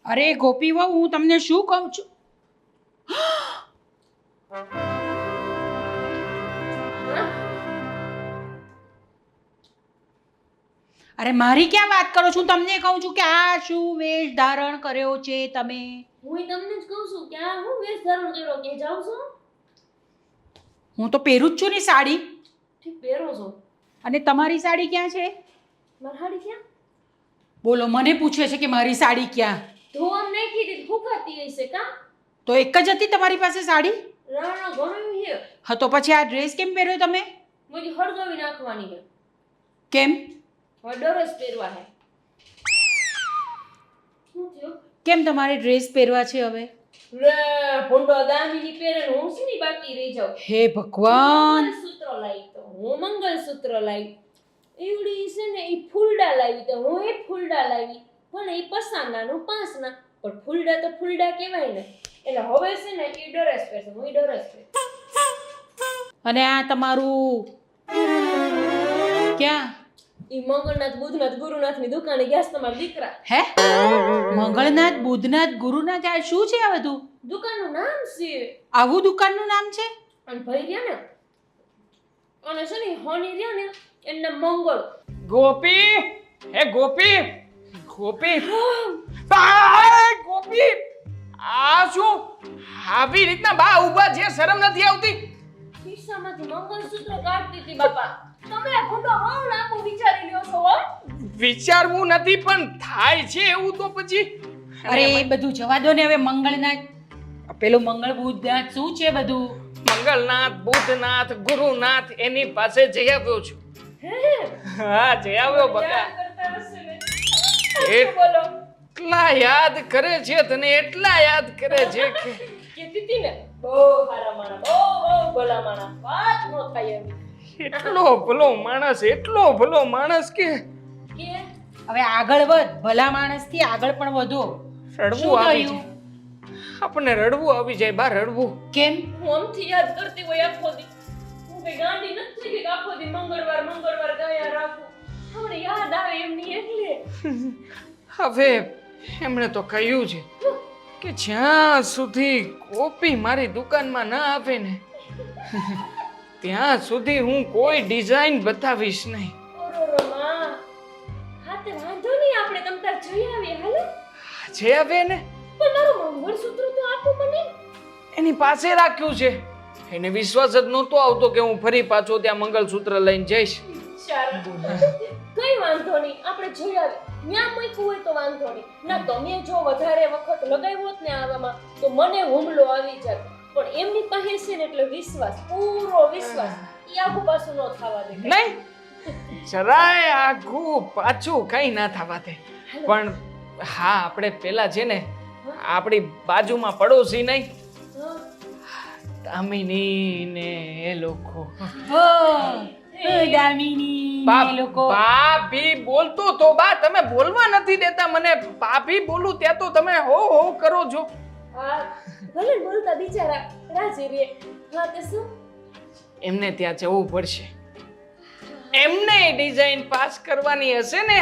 S6: અરે ગોપી વહુ હું તમને શું કહું છું અરે મારી ક્યાં વાત કરો છું તમને કહું છું કે આ શું વેશ ધારણ કર્યો છે તમે
S2: હું તમને જ કહું છું કે આ હું વેશ ધારણ કર્યો કે જાઉં છો
S6: હું તો પહેરું જ છું ને સાડી
S2: ઠીક પહેરો છો
S6: અને તમારી સાડી ક્યાં છે
S2: મારી હાડી ક્યાં
S6: બોલો મને પૂછે છે કે મારી સાડી ક્યાં
S2: ધોવા નાખી દીધી ફૂકાતી હશે કા
S6: તો એક જ હતી તમારી પાસે સાડી
S2: રાણા ઘણું છે
S6: હા તો પછી આ ડ્રેસ કેમ પહેર્યો તમે
S2: મુજી હળગાવી નાખવાની છે
S6: કેમ
S2: હવે ડરસ પહેરવા હે શું થયું
S6: કેમ તમારે ડ્રેસ પહેરવા છે હવે
S2: રે ભૂંડો દામીની પહેરે ને હું શીની બાકી રહી જાઉં
S6: હે ભગવાન
S2: મંગલસૂત્ર લાવી તો હું મંગલસૂત્ર લાવી ઈવડી છે ને ઈ ફૂલડા લાવી તો હું એ ફૂલડા લાવી પણ ઈ પસાનાનું પાંસના પણ ફૂલડા તો ફૂલડા કહેવાય ને એટલે હવે છે ને ઈ ડરેસ પહેરશે હું ઈ ડરેસ પહેર
S6: અને આ તમારું ક્યાં
S2: ઈ મંગળનાથ બુધનાથ ગુરુનાથની દુકાને ગયા છે તમારા દીકરા
S6: હે મંગળનાથ બુધનાથ ગુરુનાથ આ શું છે આ બધું
S2: દુકાનનું નામ છે
S6: આવું દુકાનનું નામ છે
S2: અને ભાઈ રહ્યા ને અને છે ને હોની રહ્યા ને એના મંગળ
S5: ગોપી હે ગોપી ગોપી બા ગોપી આ શું આવી રીતના બા ઊભા છે શરમ નથી આવતી
S2: ખિસ્સામાંથી મંગળસૂત્ર કાઢતી હતી બાપા તમે ખોટો બહુ લાંબુ વિચારી લ્યો છો હો
S5: વિચારવું નથી પણ થાય છે એવું તો પછી
S6: અરે એ બધું જવા દો ને હવે મંગળનાથ પેલું મંગળ બુધનાથ શું છે બધું
S5: મંગળનાથ બુધનાથ ગુરુનાથ એની પાસે જઈ આવ્યો છું
S2: હે
S5: હા જઈ આવ્યો બકા
S2: યાદ કરતા હશે ને
S5: એ-
S2: બોલો
S5: એટલા યાદ કરે છે તને એટલા યાદ કરે છે કે
S2: કીધી હતી ને બહુ સારા માણા બહુ ભલા માણા વાત નો થાય એમ
S5: એટલો ભલો માણસ કે
S2: કે
S6: હવે આગળ વધ ભલા માણસથી આગળ પણ વધો
S5: રડવું
S6: શું
S5: આવી
S6: થયું?
S5: જાય આપણને રડવું આવી જાય બા રડવું
S6: કેમ
S2: હું આમથી યાદ કરતી હોય આખો દી હું કઈ ગાંડી નથી કે આખો દી મંગળવાર ગયા રાખું હમણાં યાદ આવે એમની એટલે
S5: હવે એમણે તો કહ્યું છે કે જ્યાં સુધી કોપી મારી દુકાનમાં ના આવે ને ત્યાં સુધી હું કોઈ ડિઝાઇન બતાવીશ નહીં
S2: ઓરોરો માં હા તે વાંધો નહીં આપણે તમ તાર જોઈ આવીએ હાલો
S5: જે આવે ને
S2: પણ મારું મંગળસૂત્ર તો આપો મને
S5: એની પાસે રાખ્યું છે એને વિશ્વાસ જ નહોતો આવતો કે હું ફરી પાછો ત્યાં મંગળસૂત્ર લઈને જઈશ
S2: સારું કઈ વાંધો નહીં આપણે જોઈ આવીએ ન્યા મૂક્યું હોય તો વાંધો નહીં ના તમે જો વધારે વખત લગાવ્યો હોત ને આવામાં તો મને હુમલો આવી જાત પણ એમની પાસે છે ને એટલે વિશ્વાસ પૂરો વિશ્વાસ ઈ આગુ પાછું ન થવા દે
S5: નહીં જરાય આઘું પાછું કઈ ના થવા દે પણ હા આપણે પેલા છે ને આપણી બાજુમાં પડોશી નહીં
S2: હા.
S5: દામિની ને એ લોકો
S6: દામિની
S5: બા-
S6: એ લોકો
S5: ભાભી બોલતો તો બા તમે બોલવા નથી દેતા મને ભાભી બોલું ત્યાં તો તમે હો કરો છો
S2: હા ભલે ને બોલતા બિચારા રાજી રે હા તે શું
S5: એમને ત્યાં જવું પડશે એમને ડિઝાઇન પાસ કરવાની હશે ને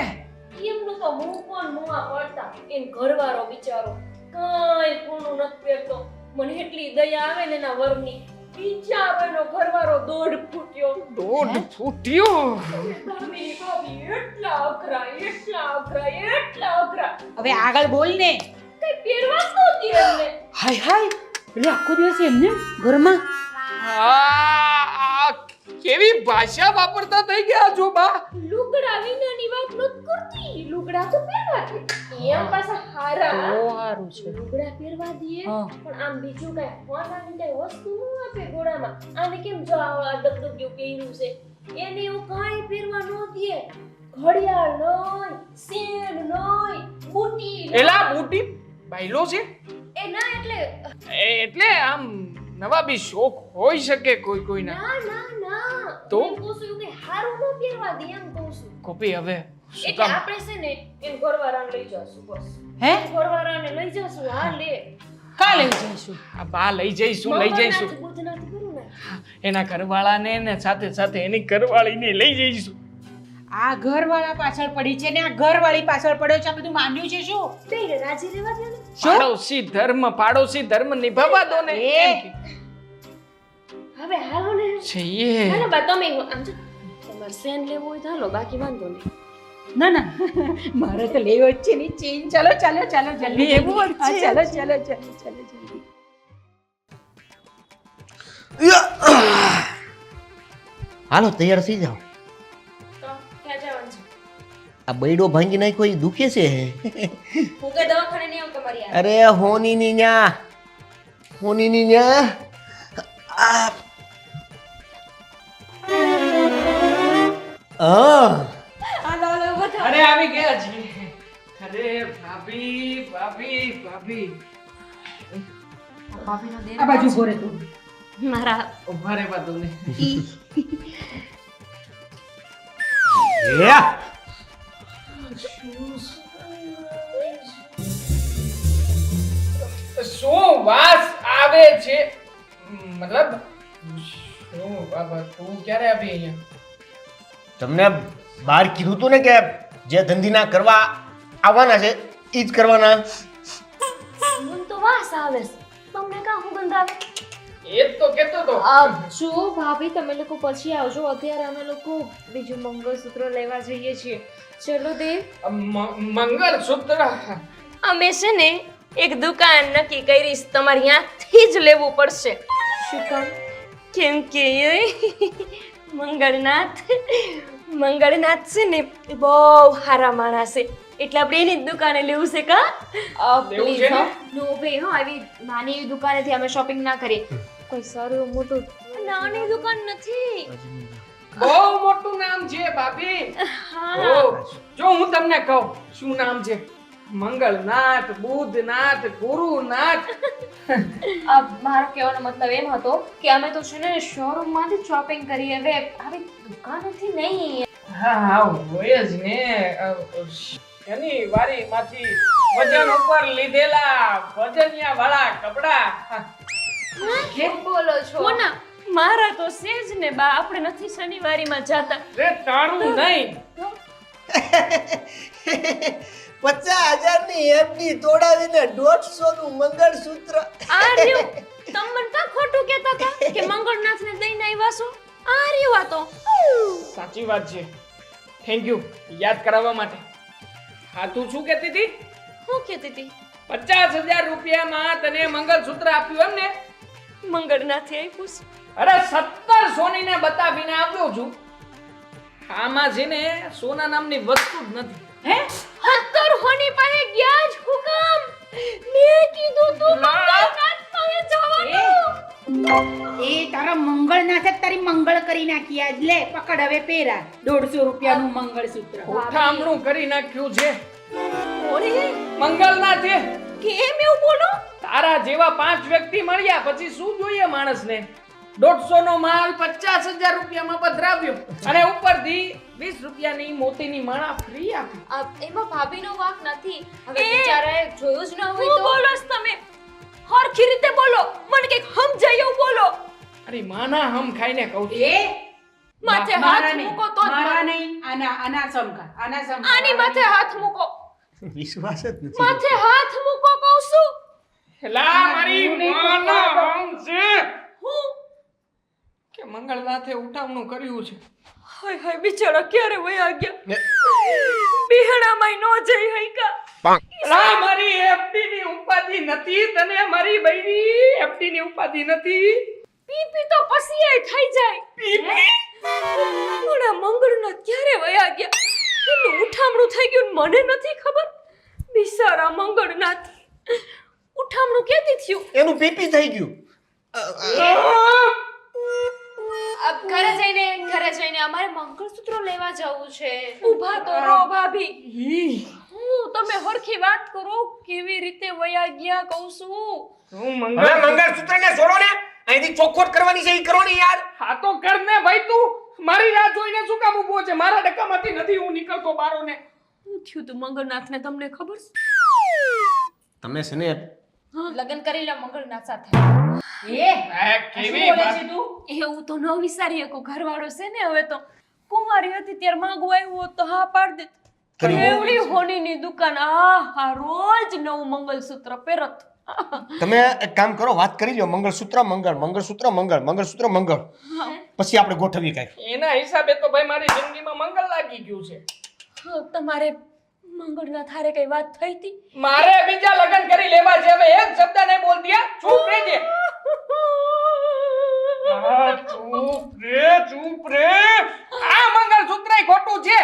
S2: એમનું તો મું કોણ મુઆ પડતા એન ઘરવાળો બિચારો કાંઈ કોનું નથી પહેરતો મને એટલી દયા આવે ને એના વરની બિચારો એનો ઘરવાળો દોઢ ફૂટ્યો
S5: દોઢ ફૂટ્યો
S2: દામિની ભાભી એટલા અઘરા
S6: હવે આગળ બોલ ને
S2: કઈ પહેરવા જ નહોતી એમને
S6: હાય હાય એટલે આખો દિવસ એમને ઘરમાં
S5: આ કેવી ભાષા વાપરતા થઈ ગયા છો બા
S2: લુગડા આવી નાની વાત નત કરતી. લુગડા તો પહેરવા દે. એમ પાછા હારા.
S6: સારું છે
S2: લુગડા પહેરવા દે
S6: હા.
S2: પણ આમ બીજું કઈ હોનાની કઈ વસ્તુ ન આપે ગોળામાં. આને કેમ જો આ ડગડગ્યું પહેર્યું છે. એને એવું કાંઈ પહેરવા ન દે. ઘડિયાળ નોય, સેન નોય, બુટી નોય.
S5: એલા બુટી બાયલો છે
S2: એ ના એટલે
S5: એટલે આમ નવા બી શોખ હોઈ શકે કોઈ કોઈના.
S2: ના ના ના
S5: તો?
S2: એમ કહું છું કે હારું ન પહેરવા દે એમ કહું છું.
S5: કોપી હવે શું
S2: એટલે
S5: કામ
S2: આપણે છે ને એમ ઘરવાળાને લઈ જાશું બસ.
S6: હે
S2: ઘરવાળાને લઈ જાશું. હા લે.
S6: કા લઈ જઈશું
S5: આ બા લઈ જઈશું લઈ જઈશું
S2: મંગળનાથ બુધનાથ કરું ને.
S5: એના ઘરવાળાને ને સાથે સાથે એની ઘરવાળીને લઈ જઈશું.
S6: આ ઘરવાળા પાછળ પડી છે ને આ ઘરવાળી પાછળ પડ્યો છે આ બધું માંડ્યું છે શું
S2: બેયને રાજી રહેવા દે ને.
S5: પાડોશી ધર્મ નિભાવવા દો ને એમ કે.
S2: હવે હાલો ને.
S5: છીએ
S2: હાલો બા તમે આમ જો તમારે સેન લેવું હોય તો હાલો બાકી વાંધો નહીં.
S6: ના ના મારે તો લેવો જ છે ને ચેન ચાલો ચાલો ચાલો જલ્દી
S5: લેવો જ
S6: હા,
S5: છે.
S6: ચાલો ચાલો ચાલો ચાલો જલ્દી
S4: હાલો તૈયાર થઈ જાઓ.
S2: તો ક્યાં જવાનું છે?
S4: આ બૈડો ભાંગી નાખ્યો એ દુખે છે.
S2: હું કઈ દવાખાને નહીં આવું તમારી યાર.
S4: અરે હોનીની ન્યા હોનીની ન્યા આ
S2: હાલો હાલો બધા.
S5: અરે આવી ગયા જી. અરે ભાભી ભાભી ભાભી
S6: આ બાજુ ઉભો રહે તું
S2: મારા
S5: ઉભા રહેવા દો ને. શું વાસ આવે છે મતલબ શું બાબા તું ક્યારે આવી અહીંયા?
S4: તમને બહાર કીધું તું ને કે જે ધંધીના કરવા આવવાના છે એ જ કરવાના.
S2: મને તો વાસ આવે છે. તમને કાં હું ગંધ આવે?
S5: એ જ તો કહેતો તો.
S2: જો ભાભી તમે લોકો પછી આવજો. અત્યારે અમે લોકો બીજું મંગળસૂત્ર લેવા જઈએ છીએ. ચલો દેવ.
S5: મંગળસૂત્ર
S2: અમે છે ને એક દુકાન નક્કી કરીશ. તમારે ત્યાંથી જ લેવું પડશે. શું કામ? કેમ કે મંગળનાથ છે ને એ બહુ સારા માણસ છે. એટલે આપણે એની જ દુકાને લેવું છે કા?
S5: લેવું છે ને?
S1: નો ભાઈ હો આવી નાની એવી દુકાનેથી અમે શોપિંગ ના કરીએ.
S2: કોઈ સારું એવું મોટું નાની દુકાન નથી.
S5: બહુ મોટું નામ છે ભાભી. જો હું તમને કહું શું નામ છે? મંગળનાથ, બુધનાથ, ગુરુનાથ.
S1: મારો કહેવાનો મતલબ એમ હતો કે અમે તો છે ને શોરૂમ માંથી શોપિંગ કરીએ. હવે આવી દુકાનેથી નહીં.
S5: હા હા હોય જ ને. એની વારીમાંથી વજન ઉપર લીધેલા વજનિયા વાળા કપડા.
S1: કેમ બોલો છો?
S2: કોના? મારા તો છે જ ને બા. આપણે નથી શનિવારીમાં જાતા.
S5: રે તારું નહીં.
S4: 50,000 ની એફડી તોડાવીને 150 નું મંગળસૂત્ર.
S2: આ રહ્યું. તમ મને કાં ખોટું કહેતા હતા કે મંગળનાથને દઈને આવ્યા છો? આ રહ્યું આ તો.
S5: સાચી વાત છે. થેન્ક યુ યાદ કરાવવા માટે. હા તું શું કહેતી હતી?
S2: હું કહેતી હતી?
S5: 50,000 રૂપિયામાં તને મંગળસૂત્ર આપ્યું એમ ને?
S2: મંગળનાથે આપ્યું છે.
S5: અરે 17 સોનીને બતાવીને આવ્યો છું. આમાં છે ને સોના નામની વસ્તુ જ નથી.
S6: હે
S2: 17 હોની પાસે ગયા જ હુકમ. મેં કીધું તું મંગળનાથ પાસે જવાનું.
S6: એ તારા મંગળનાથે જ તારી મંગળ કરી નાખી આજ લે પકડ હવે પેરા 150 રૂપિયાનું મંગળસૂત્ર
S5: ઉઠામણું કરી નાખ્યું છે.
S2: ઓરે
S5: મંગળનાથે
S2: કેમ એવું બોલો?
S5: તારા જેવા 5 વ્યક્તિ મળ્યા પછી શું જોઈએ માણસને? 150 નો માલ 50,000 રૂપિયામાં પધરાવ્યો અને ઉપરથી 20 રૂપિયાની મોતીની માળા ફ્રી આપી.
S1: એમાં ભાભીનો વાંક નથી. હવે
S2: એ,
S1: બિચારાએ જોયું જ ન હોય
S2: હું
S1: તો
S2: બોલો છો તમે? હરખી રીતે બોલો. મને કંઈક સમજાય એવું બોલો.
S5: અરે માના હમ ખાઈને કહું છું.
S6: એ
S2: માથે હાથ
S6: મારા નહીં,
S2: મૂકો તો જ
S6: મારા
S2: મને.
S6: નહીં આના સમકા આના સમકા
S2: આની માથે હાથ મૂકો.
S4: વિશ્વાસ જ નથી.
S2: માથે હાથ મૂકો કહું છું.
S5: લા મારી માના હમ છે
S2: હું
S5: કે મંગળનાથે ઉઠામણું કર્યું છે.
S2: હાય હાય બિચારા ક્યારે વયા ગયા? બિહણામાંય નો જઈ હઈકા.
S5: લા મારી એફડી ની ઉપાધિ નથી તને? મારી બૈરી એફડી ની ઉપાધિ નથી?
S2: પીપી તો પછી એ થઈ જાય.
S5: પીપી
S2: મોડા મંગળનાથ ક્યારે વયા ગયા? મને નથી ખબર બિચારા મંગળનાથ ઉઠામણું કેતી થયું
S4: એનું પીપી થઈ ગયું.
S1: અબ ઘરે જઈને અમારે મંગળસૂત્ર લેવા જવું છે.
S2: ઊભા તો રહો ભાભી હું તમે હરખી વાત કરો કેવી રીતે વયા ગયા કહું છું
S5: તું
S4: હવે
S5: મંગળ
S4: મંગળસૂત્રને છોડો ને, અહીંથી ચોખવટ કરવાની છે એ કરો ને યાર.
S5: હા તો કર ને ભાઈ, તું મારી રાહ જોઈને શું કામ ઊભો છે? મારા ડકામાંથી નથી હું નીકળતો બારો ને.
S2: શું થયું તું મંગળનાથને તમને ખબર છે
S4: તમે છે ને
S1: લગ્ન કરી લો મંગળનાથ સાથે.
S5: આ કેવી વાત.
S2: એવું તો ન વિચારી શકો ઘરવાળો છે ને હવે તો કુંવારી હતી ત્યારે માંગવું આવ્યું હોત તો હા પાડી દેત
S4: કરી.
S2: એવડી હોનીની દુકાન આ રોજ નવું મંગળસૂત્ર પહેરત
S4: તમે એક કામ કરો, વાત કરી લો. મંગળસૂત્ર મંગળ, મંગળસૂત્ર મંગળ, મંગળસૂત્ર મંગળ, પછી આપણે ગોઠવી કાંઈ.
S5: એના હિસાબે તો ભાઈ મારી જિંદગીમાં મંગળ લાગી ગયું છે.
S2: તમારે મંગળનાથ હારે કઈ વાત થઈ હતી
S5: મારે બીજા લગ્ન કરી લેવા છે. હવે એક શબ્દ નહીં બોલતી હા. ચૂપ રહેજે. હા, ચૂપ રે. આ મંગળસૂત્ર ખોટું છે.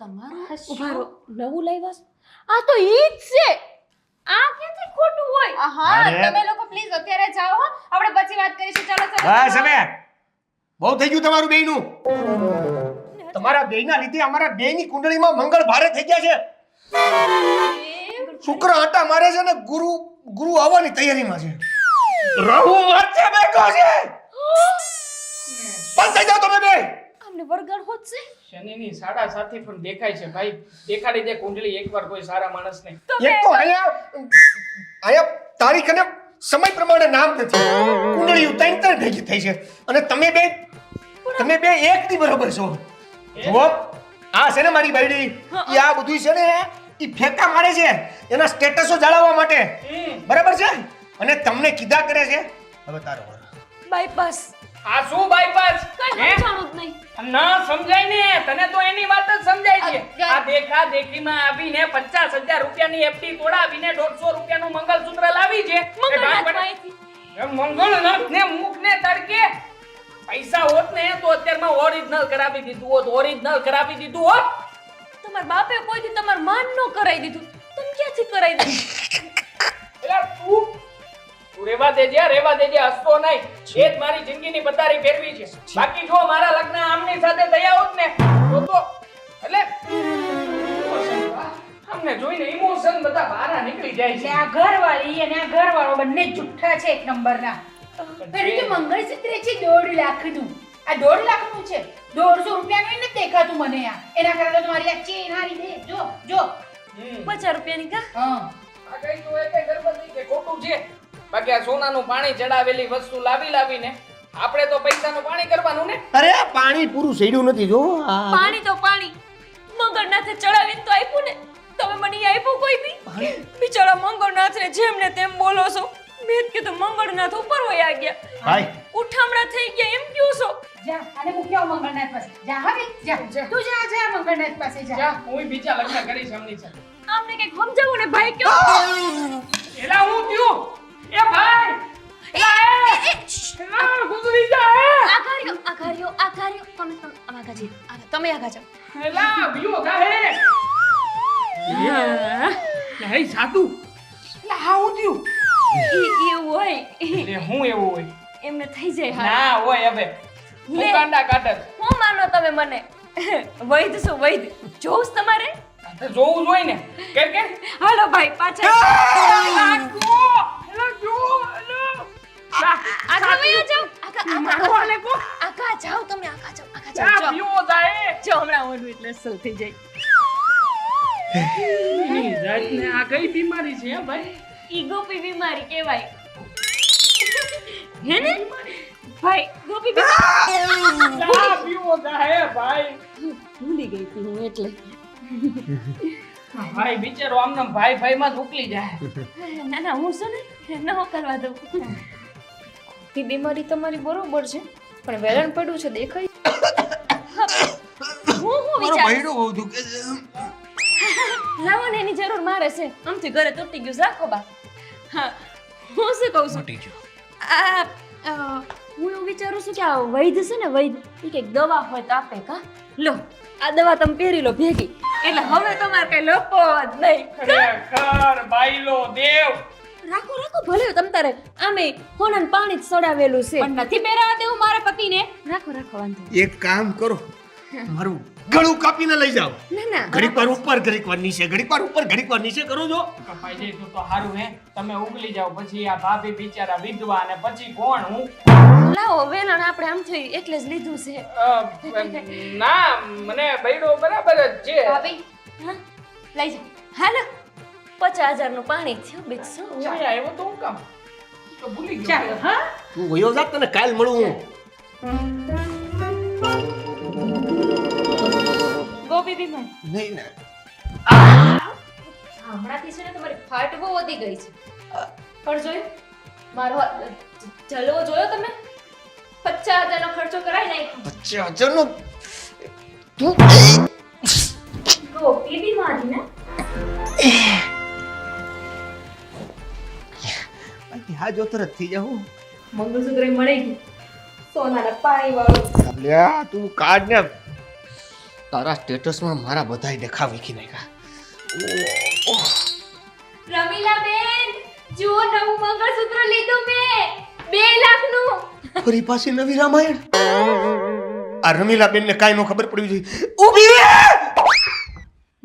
S2: તમારું ઉભા રહો નવું લાવ્યા છો? આ તો ઈ જ છે આ ક્યાંથી ખોટું હોય
S1: હા
S4: અરે.
S1: તમે લોકો પ્લીઝ અત્યારે જાઓ હો, આપણે પછી વાત કરીશું. ચાલો
S4: બસ હવે બહુ થઈ ગયું તમારું બેયનું. તમારા બેયના લીધે અમારા બેયની કુંડળીમાં મંગળ ભારે થઈ ગયા છે. શુક્ર આટા મારે છે ને ગુરુ આવવાની તૈયારીમાં છે. રહુ વચ્ચે બેઠો છે. બંધ થઈ જાઓ તમે બે.
S2: અમને વરગાડ હોત છે
S5: શનિની સાડા સાથી પણ દેખાય છે ભાઈ. દેખાડી દે કુંડલી એકવાર કોઈ સારા માણસને.
S4: એક તો અહીંયા તારીખ અને સમય પ્રમાણે નામ નથી. કુંડળીઓ ત્રણ ભેગી થઈ છે અને તમે બે એક ની બરોબર છો. જુઓ આ છે ને મારી બાયડી, ઈ આ બધું છે ને ઈ ફેંકા મારે છે એના સ્ટેટસો જાળવવા માટે. બરાબર છે? અને તમને કીધા કરે છે હવે તારો વારો.
S2: બાયપાસ
S5: આ શું બાયપાસ?
S2: કઈ
S5: હે?
S2: સમજાણું જ નહીં
S5: ના સમજાય ને તને તો એની વાત જ સમજાય છે.
S1: અગર.
S5: આ દેખા દેખીમાં આવીને 50,000 રૂપિયાની એફડી તોડાવીને 150 રૂપિયાનું મંગળસૂત્ર લાવી છે.
S2: મંગળનાથ પાસેથી.
S5: મંગળનાથને મુખને તડકે પૈસા હોત ને તો અત્યારમાં ઓરિજિનલ કરાવી દીધું હોત. ઓરિજિનલ કરાવી દીધું હોત.
S2: તમારા બાપે કોઈથી તમારું માન ન કરાવી દીધું તમે ક્યાંથી કરાવી દીધું
S5: એટલે તું રેવા દેજે હસતો નહીં. એ જ મારી જિંદગીની પથારી ફેરવી છે. બાકી જો મારા લગ્ન આમની સાથે થયા હોત ને તો એટલે આમને જોઈને ઇમોશન બધા બહાર નીકળી જાય
S6: એટલે
S5: છે.
S6: આ ઘરવાળી અને આ ઘરવાળો બંને જુઠ્ઠા છે એક નંબરના.
S3: પેલું જે મંગળસૂત્ર છે 1.5 લાખનું. આ 1.5 લાખનું છે. 150 રૂપિયાનું ય નથી દેખાતું મને આ. એના કરતા તો મારી આ ચેન હારી દે. જો
S2: 50 રૂપિયાની કા
S3: હા
S5: આ કઈ તો એ કઈ ગરબડ કે ખોટું છે. બાકી આ સોનાનું પાણી ચડાવેલી વસ્તુ લાવીને આપણે તો પૈસાનું પાણી કરવાનું ને.
S4: અરે આ પાણી પૂરું સડ્યું નથી. જો
S2: પાણી તો પાણી મંગળનાથે ચડાવીને તો આપ્યું ને તમે મને ઈ આપ્યું કોઈ દી બિચારા મંગળનાથને જેમ ને તેમ બોલો છો મેં જ કીધું મંગળનાથ ઉપર વયા ગયા
S4: ભાઈ
S2: ઉઠામણા થઈ ગયા એમ કહો છો
S3: જા અને મૂક્યા મંગળનાથ પાસે. જા હવે જા તું જા મંગળનાથ પાસે જા.
S5: જા હું બીજા લગ્ન કરીશ આમની સાથે.
S2: આમને કઈક સમજાવો ને ભાઈ કયો
S5: એલા હું થયું એ ભાઈ એલા ગુજરી જા
S2: આઘાર્યો તમે આઘાજી તમે આઘા જાઓ
S5: એલા બીઓ ગાહે લઈ સાધુ એલા હું થયું
S2: એવું હોય
S5: એ હું એવું હોય
S2: એમને થઈ જાય હા
S5: ના હોય હવે હું કાંડા કાઢત
S2: હું માનો તમે મને વૈદ છો વૈદ જોઉં તમારે
S5: જોવું જોઈ ને કે
S2: હાલો ભાઈ પાછા આઘા વયા જાઓ આઘા જાઓ તમે આઘા જાઓ જો હમણાં ઓલું એટલે અસલ થઈ જાય
S5: આ કઈ બીમારી છે હે ભાઈ
S2: ઈ ગોપી બીમારી કહેવાય હે ને ભાઈ ગોપી
S5: ભાઈ
S2: ભૂલી ગઈ હતી હું એટલે
S5: ભાઈ બિચારો આમને ભાઈ માં જ ઉકલી જાય.
S2: ના હું શું ને ન કરવા દઉં
S1: એ બીમારી તમારી બરોબર છે પણ વેલણ પડ્યું છે દેખાય.
S2: હું
S4: મારો
S2: વિચાર
S4: ભાઈડો બહુ દુખે છે.
S2: લાવો ને એની જરૂર મારે છે આમથી ઘરે તૂટી ગયું છે, રાખો બા હા હું શું કહું છું
S4: મટી ગયો.
S2: આ હું એવું વિચારું છું કે આ વૈદ છે ને વૈદ એ કંઈક દવા હોય તો આપે કા લો આ દવા તમે પહેરી લો ભેગી એટલે હવે તમારે કઈ લપો જ નહીં
S5: ખરેખર બાઈલો દેવ.
S2: રાખો રાખો ભલે તમ તારે આમે હોનન પાણી જ સડાવેલું છે
S1: પણ નથી પહેરાવા દેવું મારા પતિને.
S2: રાખો રાખો વાંધો નહીં.
S4: એક કામ કરો, મારું ગળું કાપીને લઈ જાઓ.
S2: ના ના
S4: ઘડીક વાર ઉપર ઘડીક વાર નીચે, ઘડીક વાર ઉપર ઘડીક વાર નીચે કરો છો.
S5: કપાઈ જાય તું તો હારું હે. તમે ઉગલી જાઓ પછી આ ભાભી બિચારા વિધવા અને પછી કોણ હું?
S2: લાવો વેલણ આપણે આમ થઈ એટલે જ લીધું છે
S5: ના મને બૈડો બરાબર જ છે.
S1: ભાભી
S2: હા લઈ જાઓ હાલો 50,000 નું પાણી થયું બીજું શું
S5: હું અહીંયા આવ્યો તો હું કામ તો ભૂલી ગયો.
S6: ચાલો હા
S4: તું વયો જા, તને કાલ મળું હું.
S1: ગોપી બીમાર
S4: નહીં ને,
S1: હમણાંથી છે ને તમારી ફાટ બહુ વધી ગઈ છે. પણ જોયું મારો જલવો જોયો તમે? 50,000 નો ખર્ચો કરાઈ નાખ્યો.
S4: 50,000 નો તું
S1: ગોપી બીમારી ને
S4: હા જો તરત થઈ જાઉં.
S1: મંગળસૂત્ર મળી ગયું સોનાના પાણી વાળું.
S4: અલ્યા તું કાઢ ને, તારા સ્ટેટસમાં મારા બધાય દેખાવ વીખી નાખ્યા.
S1: રમીલા બેન જુઓ નવું મંગળસૂત્ર લીધું મેં 2 લાખનું.
S4: ફરી પાછી નવી રામાયણ. આ રમીલા બેન ને કાંઈ નો ખબર પડવી જોઈએ. ઊભી રહે.